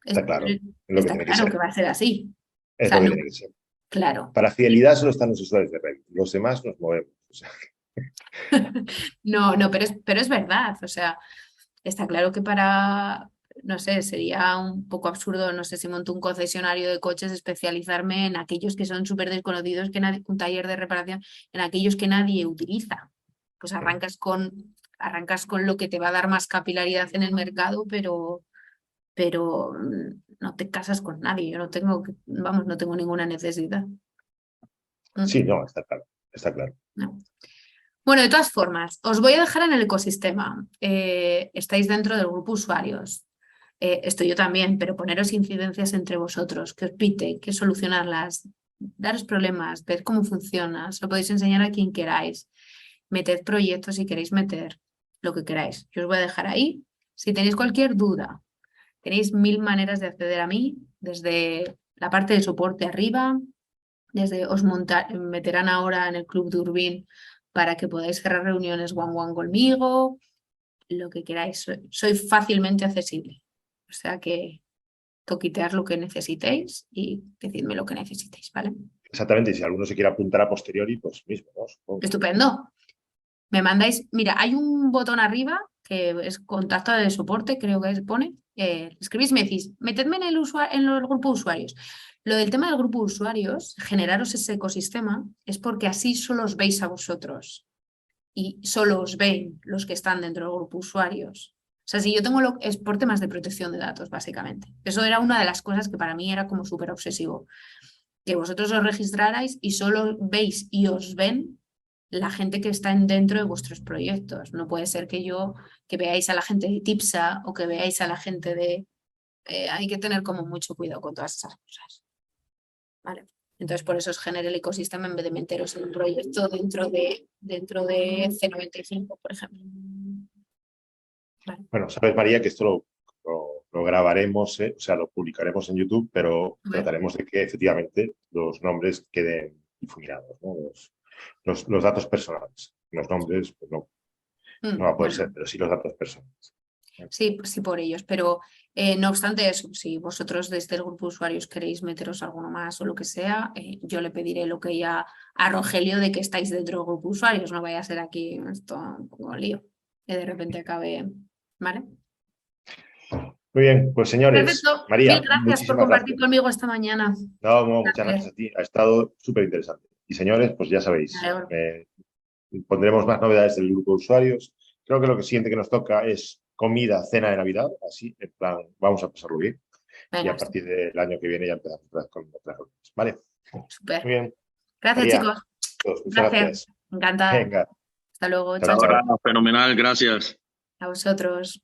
Está claro, es lo que Está tiene que claro ser. que va a ser así. O Es sea, lo que no, tiene que ser. claro. Para fidelidad solo están los usuarios de Reddit, los demás nos movemos. O sea. No, pero es verdad. O sea, está claro que no sé, sería un poco absurdo, no sé, si monto un concesionario de coches, especializarme en aquellos que son súper desconocidos, un taller de reparación, en aquellos que nadie utiliza. Pues arrancas con lo que te va a dar más capilaridad en el mercado, pero no te casas con nadie. Yo no tengo ninguna necesidad. Sí, no, está claro, está claro. No. Bueno, de todas formas, os voy a dejar en el ecosistema. Estáis dentro del grupo usuarios. Estoy yo también, pero poneros incidencias entre vosotros, que os pite, que solucionarlas, daros problemas, ver cómo funciona, se lo podéis enseñar a quien queráis. Meted proyectos si queréis meter lo que queráis. Yo os voy a dejar ahí. Si tenéis cualquier duda, tenéis 1000 maneras de acceder a mí, desde la parte de soporte arriba, desde meterán ahora en el club de Urbin para que podáis cerrar reuniones one-one conmigo, lo que queráis. Soy fácilmente accesible. O sea que toquitear lo que necesitéis y decidme lo que necesitéis, ¿vale? Exactamente, y si alguno se quiere apuntar a posteriori, pues mismo, ¿no? Supongo. Estupendo. Me mandáis, mira, hay un botón arriba que es contacto de soporte, creo que pone. Escribís y me decís, metedme en el grupo de usuarios. Lo del tema del grupo de usuarios, generaros ese ecosistema, es porque así solo os veis a vosotros y solo os ven los que están dentro del grupo de usuarios. O sea, si yo tengo es por temas de protección de datos, básicamente. Eso era una de las cosas que para mí era como súper obsesivo. Que vosotros os registrarais y solo veis y os ven la gente que está dentro de vuestros proyectos. No puede ser que veáis a la gente de TIPSA o que veáis a la gente de... hay que tener como mucho cuidado con todas esas cosas. ¿Vale? Entonces, por eso os genera el ecosistema en vez de meteros en un proyecto dentro de C95, por ejemplo. Vale. Bueno, sabes, María, que esto lo grabaremos, o sea, lo publicaremos en YouTube, pero trataremos de que efectivamente los nombres queden difuminados, ¿no? Los datos personales. Los nombres, pues no va a poder ser, pero sí los datos personales. Sí, sí por ellos, pero no obstante eso, si vosotros desde el grupo de usuarios queréis meteros alguno más o lo que sea, yo le pediré lo que ya a Rogelio de que estáis dentro del grupo de usuarios, no vaya a ser aquí esto un poco lío, que de repente acabe, ¿vale? Muy bien, pues señores, Perfecto. María, Mil gracias por compartir conmigo esta mañana. No, muchas gracias a ti, ha estado súper interesante. Y señores, pues ya sabéis, pondremos más novedades del grupo de usuarios. Creo que lo que siguiente que nos toca es comida, cena de Navidad, así, en plan, vamos a pasarlo bien. Venga, y a partir del año que viene ya empezamos con otras reuniones. ¿Vale? Súper. Muy bien. Gracias, María, chicos. muchas gracias. Encantada. Venga. Hasta luego. Chao, Chao. Fenomenal, gracias. A vosotros.